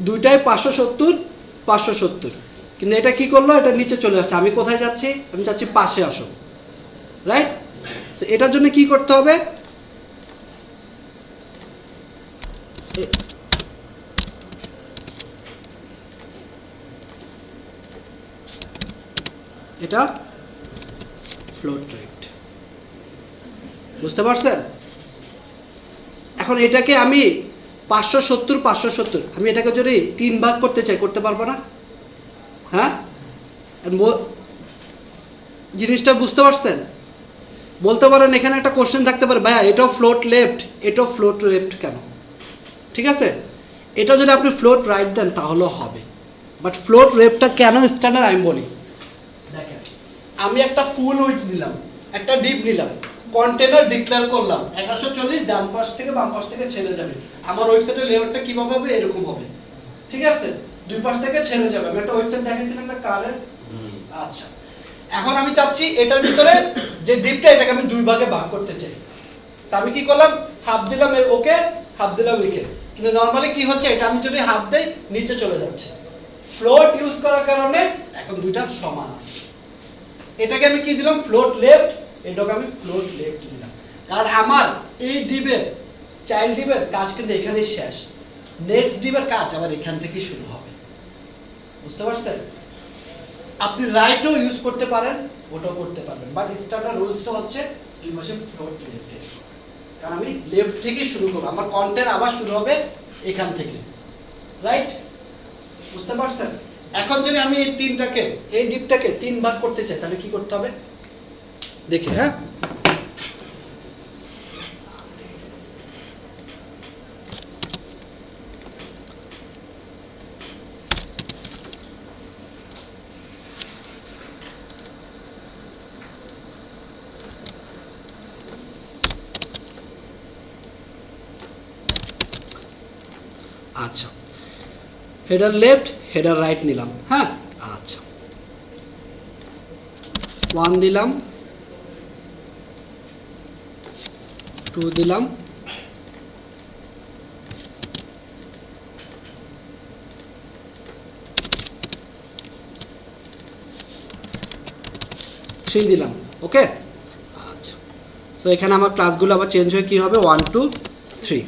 দুইটাই 570, কিন্তু এটা কি করলো? এটা নিচে চলে আসছে। আমি কোথায় যাচ্ছি? আমি যাচ্ছি পাশে আসো, রাইট? তো এটার জন্য কি করতে হবে? এটা ফ্লোট রেট, বুঝতে পারছেন? এখন এটাকে আমি 570 আমি এটাকে যদি 3 ভাগ করতে চাই, করতে পারবো না? হ্যাঁ, জিনিসটা বুঝতে পারছেন? বলতে পারেন এখানে একটা কোশ্চেন থাকতে পারে, ভাইয়া এটাও ফ্লোট লেফট, এটাও ফ্লোট লেফট কেন? ঠিক আছে, এটা যদি আপনি ফ্লোট রাইট দেন তাহলেও হবে, বাট ফ্লোট লেফটটা কেন স্ট্যান্ডার্ড আমি বলি। দেখেন, আমি একটা ফুল উইডথ নিলাম, একটা ডিপ নিলাম, কন্টেনার ডিক্লেয়ার করলাম 1140, ডান পাশ থেকে বাম পাশ থেকে ছেড়ে যাবে। আমার ওয়েবসাইটের লেআউটটা কিভাবে হবে? এরকম হবে, ঠিক আছে? দুই পাশ থেকে ছেড়ে যাবে। আমি একটা ওয়েবসাইট দেখাইছিলাম না কারের। আচ্ছা, এখন আমি চাচ্ছি এটার ভিতরে যে ডিপটা, এটাকে আমি দুই ভাগে ভাগ করতে চাই। তো আমি কি করলাম? হাফ দিলাম ওকে, হাফ দিলাম একে। কিন্তু নরমালি কি হচ্ছে? এটা আমি যদি হাফ দেই, নিচে চলে যাচ্ছে। ফ্লোট ইউজ করার কারণে এখন দুইটা সমান আছে। এটাকে আমি কি দিলাম? ফ্লোট লেফট, এটাকে আমি ফ্লোট লেফট দিলাম, কারণ আমার এই ডিপের চাইল্ড ডিপের কাজ কিন্তু এখানেই শেষ। নেক্সট ডিপের কাজ আবার এখান থেকেই শুরু হবে, বুঝতে পারছেন? আপনি রাইটও ইউজ করতে পারেন, ওটাও করতে পারবেন, বাট স্ট্যান্ডার্ড রুলসটা হচ্ছে দুই পাশে ফ্লোট লেফট। কারণ আমি লেফট থেকেই শুরু করব, আমার কন্টেন্ট আবার শুরু হবে এখান থেকে, রাইট? বুঝতে পারছেন? এখন যদি আমি এই তিনটাকে, এই ডিপটাকে 3 ভাগ করতে চাই, তাহলে কি করতে হবে দেখি। হ্যাঁ, আচ্ছা, হেডার লেফট, হেডার রাইট নিলাম। হ্যাঁ, আচ্ছা, 1 দিলাম, 2 দিলাম, 3 দিলাম। ওকে, আচ্ছা। সো এখানে আমার ক্লাসগুলো আবার চেঞ্জ হয়ে কি হবে? 1 2 3।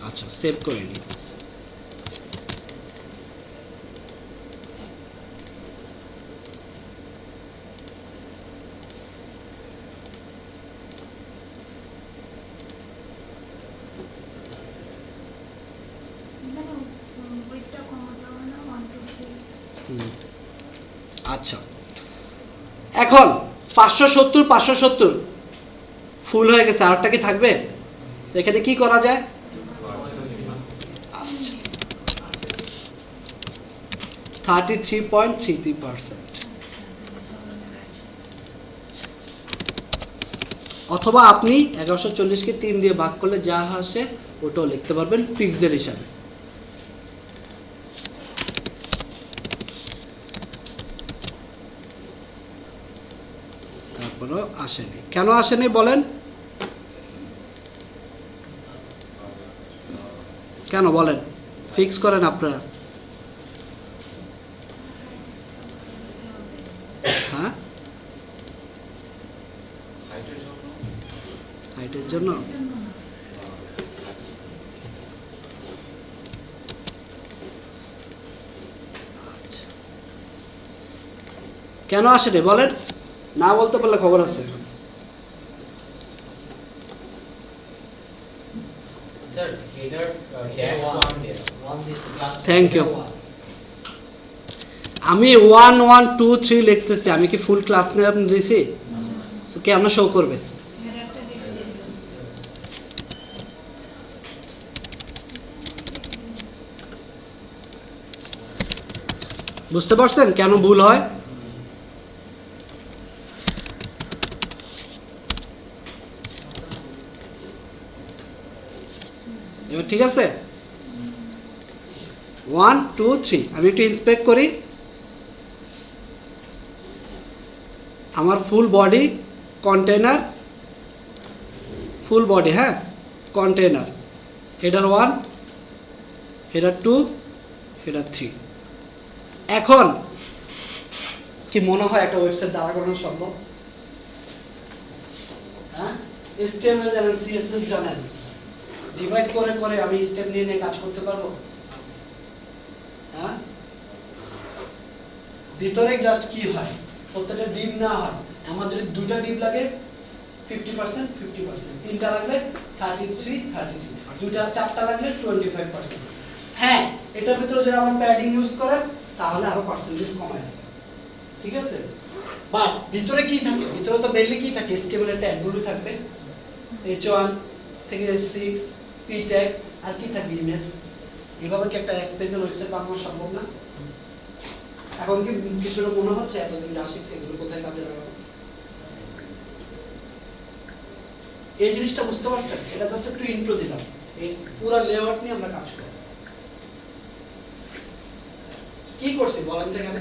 আচ্ছা, সেভ করে নিই। আচ্ছা, এখন 570 ফুল হয়ে গেছে, আরেকটা কি থাকবে? তো এখানে কি করা যায়? আচ্ছা, 33.33%। অথবা আপনি 1140-কে 3 দিয়ে ভাগ করলে যা আসে ওটাও লিখতে পারবেন পিক্সেল হিসাবে। তারপরেও আসেনি, কেন আসেনি বলেন? কেন বলেন? ফিক্স করেন আপনারা। হ্যাঁ, হাইটের জন্য। আচ্ছা, কেন আসেনি বলেন? না বলতে পারলে খবর আছে। স্যার হেডার ড্যাশ 1 দেয়া 1 দিস ক্লাস। Thank you. আমি 1 1 2 3 লিখতেছি, আমি কি ফুল ক্লাস নেম আপনি দিছি? সো কেন শো করবে? হেডারটা দিয়ে দিন। বুঝতে পারছেন কেন ভুল হয়? এবার ঠিক আছে, 1 2 3 আমি একটু ইন্সপেক্ট করি। আমার full body container, full body, হ্যাঁ কন্টেনার, হেডার 1, হেডার 2, হেডার 3। এখন কি মনে হয় একটা ওয়েবসাইট দাঁড়া করানো সম্ভব? হ্যাঁ, HTML জানেন, CSS জানেন, ডিভাইড করে করে আমি স্টেপ নিয়ে নিয়ে কাজ করতে পারবো? হ্যাঁ, ভিতরে জাস্ট কি হয়, প্রত্যেকটা ডিপ না হয়, আমার যদি দুটো ডিপ লাগে 50% 50%, তিনটা লাগলে 33 32, দুটা চারটা লাগলে 25%। হ্যাঁ, এটার ভিতরে যদি আমার প্যাডিং ইউজ করেন তাহলে আরো পার্সেন্টেজ কমায় দেবে, ঠিক আছে? বাট ভিতরে কি থাকে? ভিতরে তো মেইনলি কি থাকে? HTML এর ট্যাগগুলো থাকবে, H1 থেকে H6, P ট্যাগ, আর কি থাকবে? ইমেজ। এভাবে কি একটা এক পেজের ওয়েবসাইট বানানো সম্ভব না? এখন কি কিছুটা মনে হচ্ছে এতদিন যা শিখছি এগুলো কোথায় কাজে লাগাবো? এই জিনিসটা বুঝতে পারছেন? এটা জাস্ট একটু ইন্ট্রো দিলাম, এই পুরো লেআউট নিয়ে আমরা কাজ করব। কি করছি বলেন তো? এখানে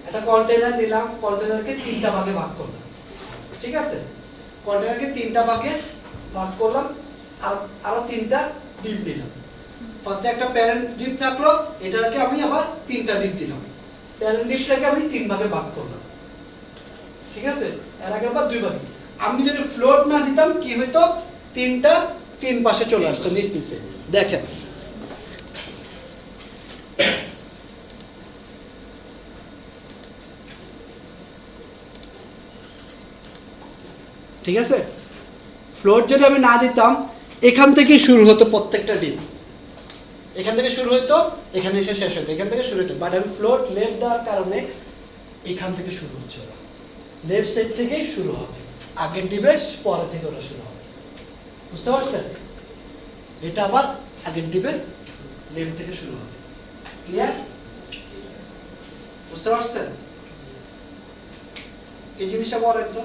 একটা কন্টেইনার নিলাম, কন্টেইনারকে তিনটা ভাগে ভাগ করলাম, ঠিক আছে? কন্টেইনারকে তিনটা ভাগে ভাগ করলাম, আর আরো তিনটা ডিপ নিলাম। ফার্স্টে একটা প্যারেন্ট ডিপ থাকলো, এটাকে আমি আবার তিনটা ডিপ দিলাম, প্যারেন্ট ডিপটাকে আমি তিন ভাগে ভাগ করলাম, ঠিক আছে? এর আগে আবার দুই ভাগে। আমি যদি ফ্লোট না দিতাম কি হইতো? তিনটা তিন পাশে চলে আসতো নিচ নিচে, দেখেন। ঠিক আছে, ফ্লোট যদি আমি না দিতাম এখান থেকে শুরু হতো প্রত্যেকটা ডিপ, এখান থেকে শুরু হতো এখানে এসে শেষ হতো, এখান থেকে শুরু হতো। বাট আমি ফ্লোট লেফট দেওয়ার কারণে এখান থেকে শুরু হচ্ছে, ওরা লেফট সাইড থেকেই শুরু হবে, আগের ডিপের পরে থেকে ওরা শুরু হবে। বুঝতে পারছেন? এটা আবার আগের ডিপের লেফট থেকে শুরু হবে। ক্লিয়ার? বুঝতে পারছেন? এই জিনিসটা বলেন তো।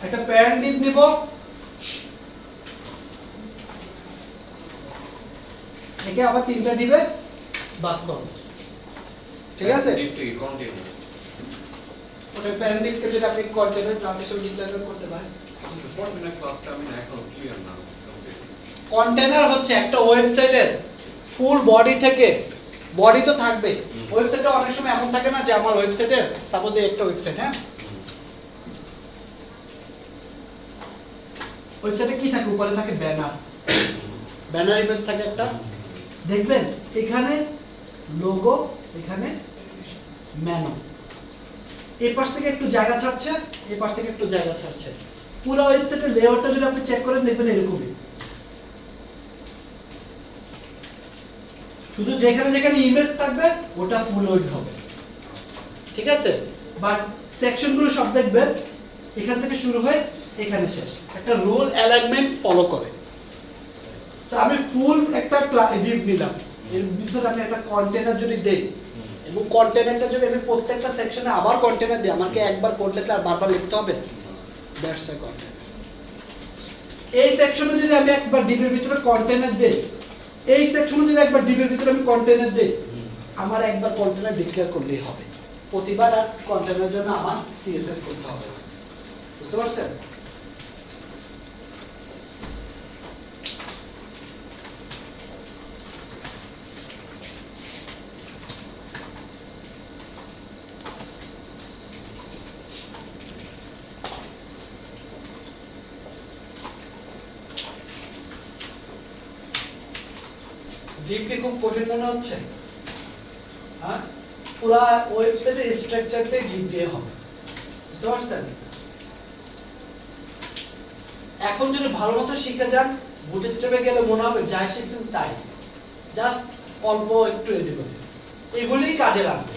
একটা প্যারেন্ট ডিপ নিব, একে আবার তিনটা ডিপে ভাগ করব, ঠিক আছে? Deputy continue. ওটা প্যারেন্ট ডিপকে যদি আপনি কন্টেনার ক্লাস হিসেবে ডিক্লেয়ার করতে পারেন। আচ্ছা সাপোর্ট না ক্লাসটা আমি এখন ক্লিয়ার না। কন্টেনার হচ্ছে একটা ওয়েবসাইটের ফুল বডি থেকে, বডি তো থাকবে, ওয়েবসাইটে অনেক সময় এমন থাকে না যে আমার ওয়েবসাইটের সাপোজ একটা ওয়েবসাইট, হ্যাঁ, ওয়েবসাইটে কি থাকে? উপরে থাকে ব্যানার, ব্যানার ইমেজ থাকে একটা, দেখবেন এখানে লোগো, এখানে মেনু, এই পাশ থেকে একটু জায়গা ছাড়ছে, এই পাশ থেকে একটু জায়গা ছাড়ছে। পুরো ওয়েবসাইটের লেআউটটা যদি আপনি চেক করেন দেখবেন এরকমই। শুধু যেখানে যেখানে ইমেজ থাকবে ওটা ফুল উইডথ হবে, ঠিক আছে? বাট সেকশনগুলো সব দেখবেন এখান থেকে শুরু হয়ে এখানে শেষ, একটা রুল অ্যালাইনমেন্ট ফলো করে। তো আমি ফুল একটা ডিপ নিলাম, এর ভিতরে আমি একটা কন্টেনার যদি দেই এবং কন্টেনারটা যদি আমি প্রত্যেকটা সেকশনে আবার কন্টেনার দিই, আমাকে একবার কোড লিখলে আর বারবার লিখতে হবে? That's a container. এই সেকশনে যদি আমি একবার ডিবের ভিতরে কন্টেনার দেই, এই সেকশনে যদি একবার ডিবের ভিতরে আমি কন্টেনার দেই, আমার একবার কন্টেনার ডিক্লেয়ার করলেই হবে, প্রতিবার আর কন্টেনারের জন্য আমার সিএসএস করতে হবে না। বুঝতে পারছেন? ডিপটি খুব কঠিন মনে হচ্ছে? হ্যাঁ, পুরো ওয়েবসাইটের স্ট্রাকচারটাই ডিপ দিয়ে হবে। বুঝতে পারছেন? এখন যদি ভালো মতো শিখে যান, বুটস্ট্র্যাপে গেলে মনে হবে যাই শিখছেন তাই, জাস্ট অল্প একটু এদিক ওদিক, এগুলিই কাজে লাগবে।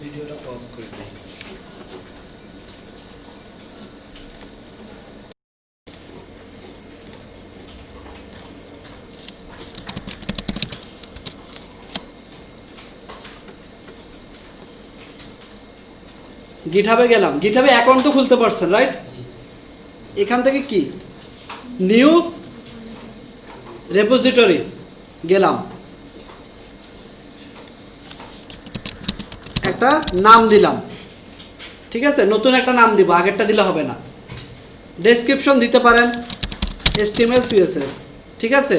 ভিডিওটা পজ করে দিই। গিটহাবে গেলাম, গিটহাবে অ্যাকাউন্ট তো খুলতে পারছেন, রাইট? এখান থেকে কি নিউ রেপোজিটরি গেলাম, একটা নাম দিলাম, ঠিক আছে? নতুন একটা নাম দিব, আগেরটা দিলে হবে না। ডেসক্রিপশন দিতে পারেন HTML CSS, ঠিক আছে?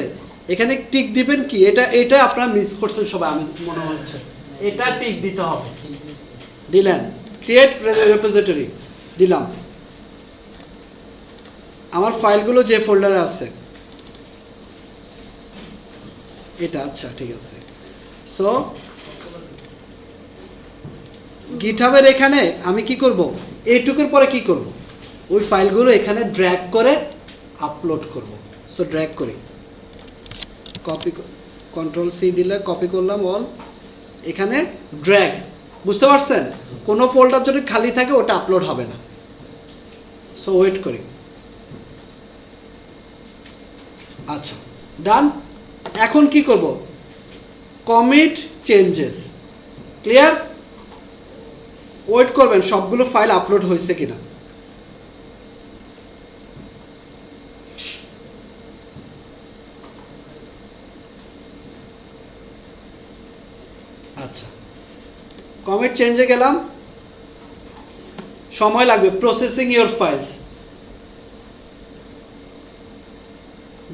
এখানে টিক দিবেন কি, এটা আপনারা মিস করছেন সবাই, আমি মনে হচ্ছে এটা টিক দিতে হবে। দিলেন, ক্রিয়েট রেপোজিটরি দিলাম, আমার ফাইলগুলো যে ফোল্ডারে আছে এটা, আচ্ছা ঠিক আছে। সো গিটহাবের এখানে আমি কি করব, এইটুকুর পরে কি করব, ওই ফাইলগুলো এখানে ড্র্যাগ করে আপলোড করব। সো ড্র্যাগ করি, কপি, কন্ট্রোল সি দিলে কপি করলাম অল, এখানে ড্র্যাগ। বুঝতে পারছেন? কোনো ফোল্ডার যদি খালি থাকে ওটা আপলোড হবে না। সো ওয়েট করি, আচ্ছা ডান। এখন কি করব, কমিট চেঞ্জেস, ক্লিয়ার? ওয়েট করবেন সবগুলো ফাইল আপলোড হয়েছে কিনা। আচ্ছা, কমিট চেঞ্জে গেলাম, সময় লাগবে, প্রসেসিং ইওর ফাইলস,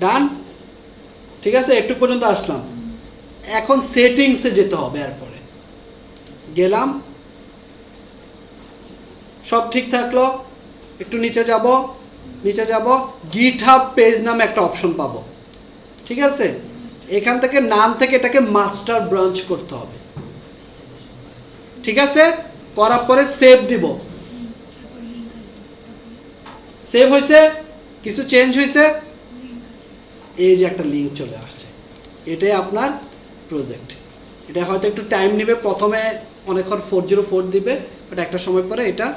ডান, ঠিক আছে? একটু পর্যন্ত আসলাম, এখন সেটিংসে যেতে হবে। এরপরে গেলাম, সব ঠিক থাকলো, একটু নিচে যাব, নিচে যাব, গিটহাব পেজ নামে একটা অপশন পাবো, ঠিক আছে? এখান থেকে নাম থেকে এটাকে মাস্টার ব্রাঞ্চ করতে হবে, ঠিক আছে? করার পরে সেভ দিব, সেভ হয়েছে, কিছু চেঞ্জ হয়েছে, এই যে একটা লিঙ্ক চলে আসছে, এটাই আপনার প্রজেক্ট। এটা হয়তো একটু টাইম নেবে, প্রথমে অনেকক্ষণ 404 দিবে, বাট একটা সময় পরে এটা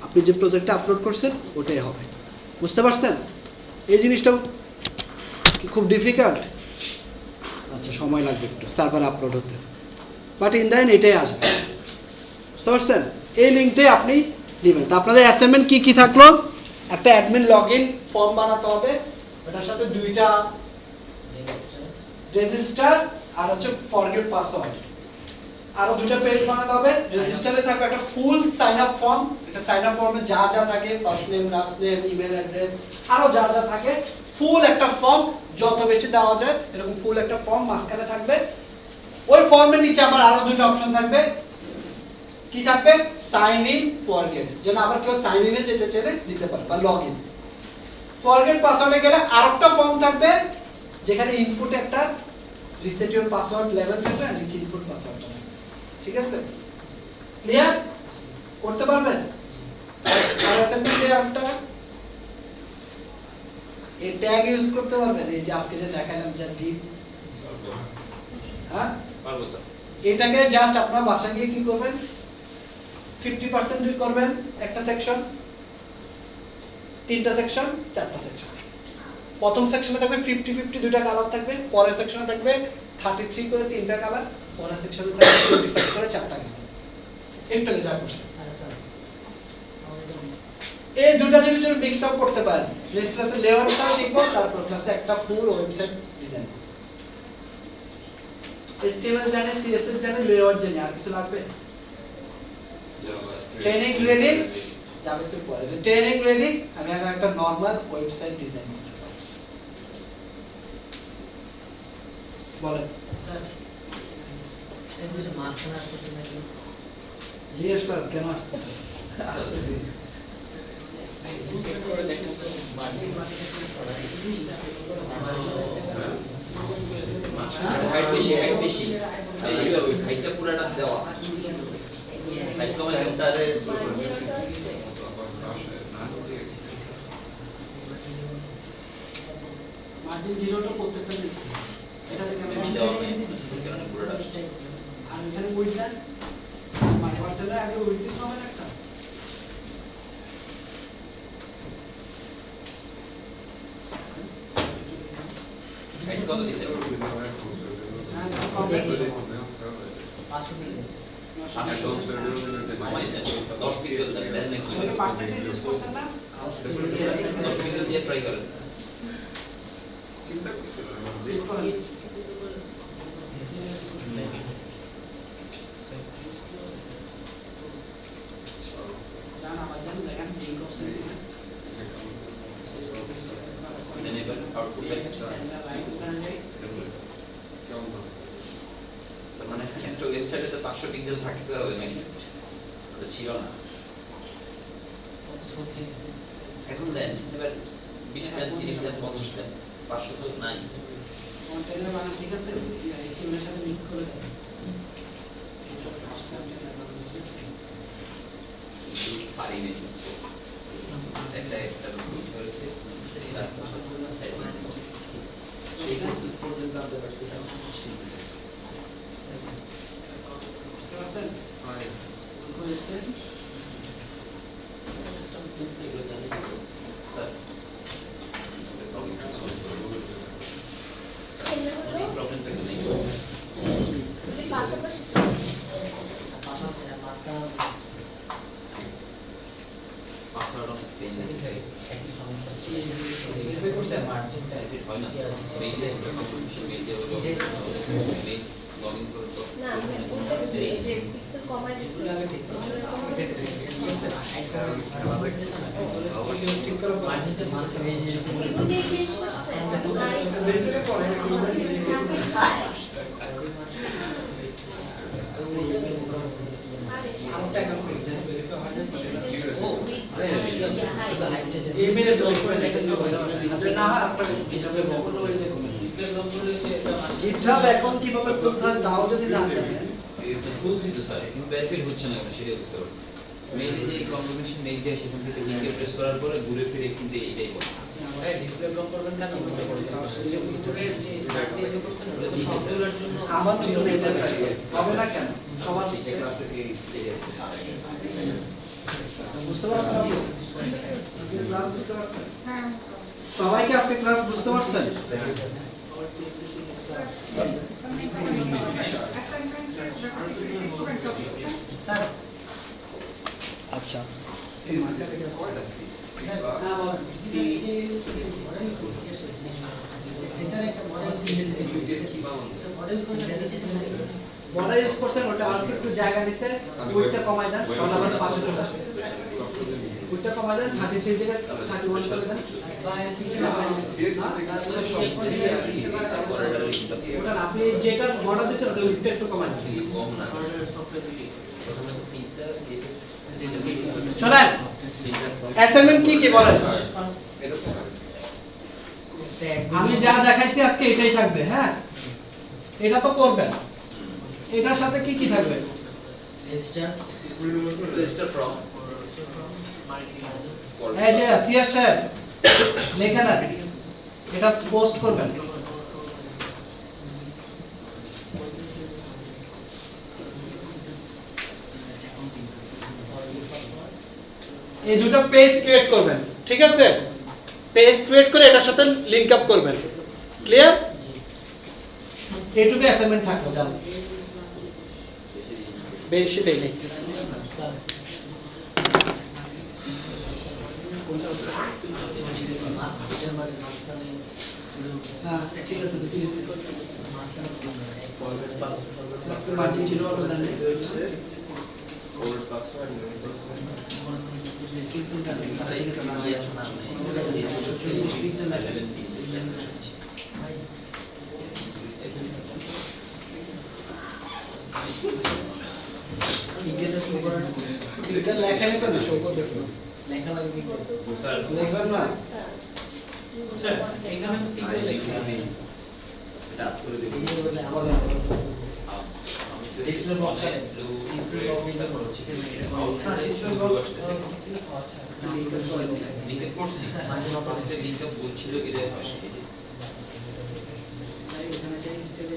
আপনি যে প্রজেক্টটা আপলোড করছেন ওটাই হবে। বুঝতে পারছেন? এই জিনিসটা কি খুব ডিফিকাল্ট? আচ্ছা, সময় লাগবে একটু সার্ভার আপলোড হতে, বাট ইন দ্য এন্ড এটাই আসবে। বুঝতে পারছেন? এই লিঙ্কটাই আপনি দিবেন। তো আপনাদের অ্যাসাইনমেন্ট কি কি থাকলো, একটা অ্যাডমিন লগইন ফর্ম বানাতে হবে, এটার সাথে দুইটা রেজিস্টার আর হচ্ছে ফরগেট পাসওয়ার্ড, আরো দুটো পেজ বানাতে হবে। রেজিস্টারে থাকবে একটা ফুল সাইন আপ ফর্ম, এটা সাইন আপ ফর্মে যা যা থাকে first name, last name, email address, আরো যা যা থাকে ফুল একটা ফর্ম, যত বেশি দেওয়া যায় এরকম ফুল একটা ফর্ম মাঝখানে থাকবে। ওই ফর্মের নিচে আবার আরো দুটো অপশন থাকবে। কি থাকবে? সাইন ইন, ফরগেট, যেন আবার কেউ সাইন ইনে যেতে চাইলে দিতে পারে, বা লগ ইন। ফরগেট পাসওয়ার্ডে গেলে আরেকটা ফর্ম থাকবে যেখানে ইনপুটে একটা রিসেট ইওর পাসওয়ার্ড লেভেল থাকবে আর নিচে ইনপুট পাসওয়ার্ডটা থাকবে। ঠিক আছে? ক্লিয়ার? করতে পারবেন? আর অ্যাসাইনমেন্ট এ একটা এই ট্যাগ ইউজ করতে পারবেন, এই যে আজকে যে দেখালাম যে ডিপ, হ্যাঁ পারবো স্যার। এটাকে জাস্ট আপনারা বাসায় গিয়ে কি করবেন, 50% করবেন একটা সেকশন, তিনটা সেকশন, চারটা সেকশন। প্রথম সেকশনে থাকবে 50-50 দুইটা কালার থাকবে, পরের সেকশনে থাকবে 33 করে তিনটা কালার, পরের সেকশনে থাকবে 25 করে চারটা কালার। একটু যা করছে এই দুটো জিনিস যদি মিক্স আপ করতে পারেন, নেক্সট ক্লাসে লেআউটটা শিখবো, তারপর ক্লাসে একটা ফুল ওয়েবসাইট ডিজাইন। HTML জানে, CSS জানে, লেআউট জানে, আর কিছু লাগবে? ট্রেনিং রেডি, জাভাস্ক্রিপ্ট পরে যে ট্রেনিং রেডি, আমি এখন একটা নরমাল ওয়েবসাইট ডিজাইন করতে পারি। বলেন স্যার এই যে মাঝখানে আসতেছে নাকি জিজ্ঞেস করেন কেন আসতেছে? আসতেছি। হাইট বেশি, হাইট বেশি। হাইটটা পুরাটা দেওয়া। হাইট কমাই সেন্টারে মার্জিন জিরোটা প্রত্যেকটা দিন এটা থেকে আমি দেওয়া নেই, কারণে পুরাটা আসছে। আর এখানে উইডটা মানে ওয়াটারে আগে উইড দিতে হবে না একটা। হাইট কত দিতে হবে? হ্যাঁ হবে 500 দিলে 10 পিক্সেল দেন নাকি? আপনি পার্সেন্টেজ ইউজ করছেন না? 10 পিক্সেল দিয়ে ট্রাই করেন। চিন্তা করছিলাম সেভ করেন। জান আবার জান দেখেন লিংক অপশন দেন এবার আউটপুট দেখাচ্ছি। তার মানে একটা ওয়েবসাইটে তো 500 পিক্সেল থাকতে হবে নাকি? ওটা ছিল না। এখন দেন এবার 20 দেন, 30 দেন, 50 দেন, 500 তো নাই। কন্টেইনার বানান ঠিক আছে, HTML এর সাথে লিংক করে দেন। পারি নাই। একটা একটা গ্রুপ হয়েছে সেই রাস্তা সাইড এই গ্রুপ পর্যন্ত আমরা পারছি না। বুঝতে পারছেন? হয়েছে এগুলো জানি না। স্যার প্রবলেম থাকে নেই। পাশাপাশি পাসওয়ার্ড অফ পেজ আছে একই সমস্যা ভেরিফাই করছেন? মার্জিনটা হয় না মেইলে মেইলে লগইন করে তো না যে পিক্সেল কমাই দিচ্ছি এগুলো আগে ঠিক করো। ঠিক করো মার্জিনটা মাঝখানে এই যে দুটোই চেঞ্জ করছে ভেরিফাই করে আরেকটা অ্যাকাউন্ট করে দেন, ভেরিফাই হয় না ইমেলে ড্রপ করে দেখেন না হয় না আপনার কিভাবে বকল হয়ে যাবে ডিসপ্লে লক করে সে এটা GitHub অ্যাকাউন্ট কিভাবে খুলতে হয় তাও যদি না জানেন খুলছি তো স্যার কিন্তু ভেরিফাই হচ্ছে না কেন সেটাই বুঝতে পারছি মেইলে যে কনফার্মেশন মেইল দেয় সেখান থেকে লিংকে প্রেস করার পরে ঘুরে ফিরে কিন্তু এইটাই করে ডিসপ্লে ব্লক করবেন কেন ভিতরের যে স্টার্ট দিয়ে করছেন ওটা তো সফটওয়্যারের জন্য আমার ভিতরে এটা হবে না কেন সবার ঠিক ইচ্ছে আছে ঠিক আছে বুঝতে পারছেন আপনি? আজকে ক্লাস বুঝতে পারছেন? হ্যাঁ সবাইকে আজকে ক্লাস বুঝতে পারছেন? স্যার আচ্ছা সেন্টারে একটা মডেল বর্ডার ইউজ করছেন ওটা আর একটু জায়গা নিছে উইডটা কমাই দেন তাহলে আমাদের পাশে চলে আসবে উইডটা কমাই দেন 33 থেকে 31 করে দেন ওটা আপনি যেটা বর্ডার দিছেন ওটা উইডটা একটু কমাই দেন কম না প্রথমত তিনটা শোনেন অ্যাসাইনমেন্ট কি কি বলেন আমি যা দেখাইছি আজকে এটাই থাকবে হ্যাঁ এটা তো করবেন এটার সাথে কি কি থাকবে রেজিস্টার ফ্রম এই যে সিআর সাহেব লেখেন আর এটা পোস্ট করবেন এই দুটো পেজ ক্রিয়েট করবেন ঠিক আছে পেজ ক্রিয়েট করে এটার সাথে লিংক আপ করবেন ক্লিয়ার এটুকু অ্যাসাইনমেন্ট থাকলো জানো বেশি দেই নেই হ্যাঁ ঠিক আছে দেখি মার্জিন ছিল ওটা জানি পিক্সেল লেখা নেই তো শো করবে লেখা লাগবে লেখবেন না স্যার এখানে তো পিক্সেল লেখা আছে এটা আপ করে দিবি ডিসপ্লে বক্সে ডিসপ্লে বক্সটা করো ঠিক আছে এটা ডিসপ্লে বক্স লিংক করছি মাঝে ফার্স্টে লিংক বলছিল এটা আসে এখানে যে স্টেপে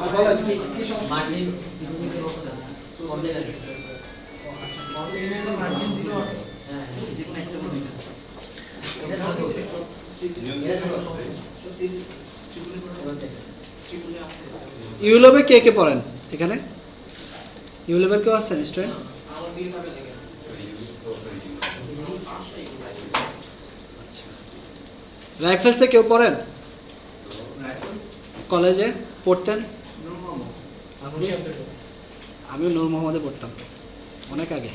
আর বলেন কি সমস্যা মার্জিন কিলোমিটার বক্সটা কন্টেনার কন্টেনার মার্জিন 0 হ্যাঁ যে কোনো একটা বলে দিতে এটা ইউলেবে কে কে পড়েন এখানে ইউলেবের কেউ আছেন স্টুডেন্ট আমার দিয়ে থাকে লেগে রাইফেলসে কেউ পড়েন কলেজে পড়তেন আমি নূর মোহাম্মদে পড়তাম অনেক আগে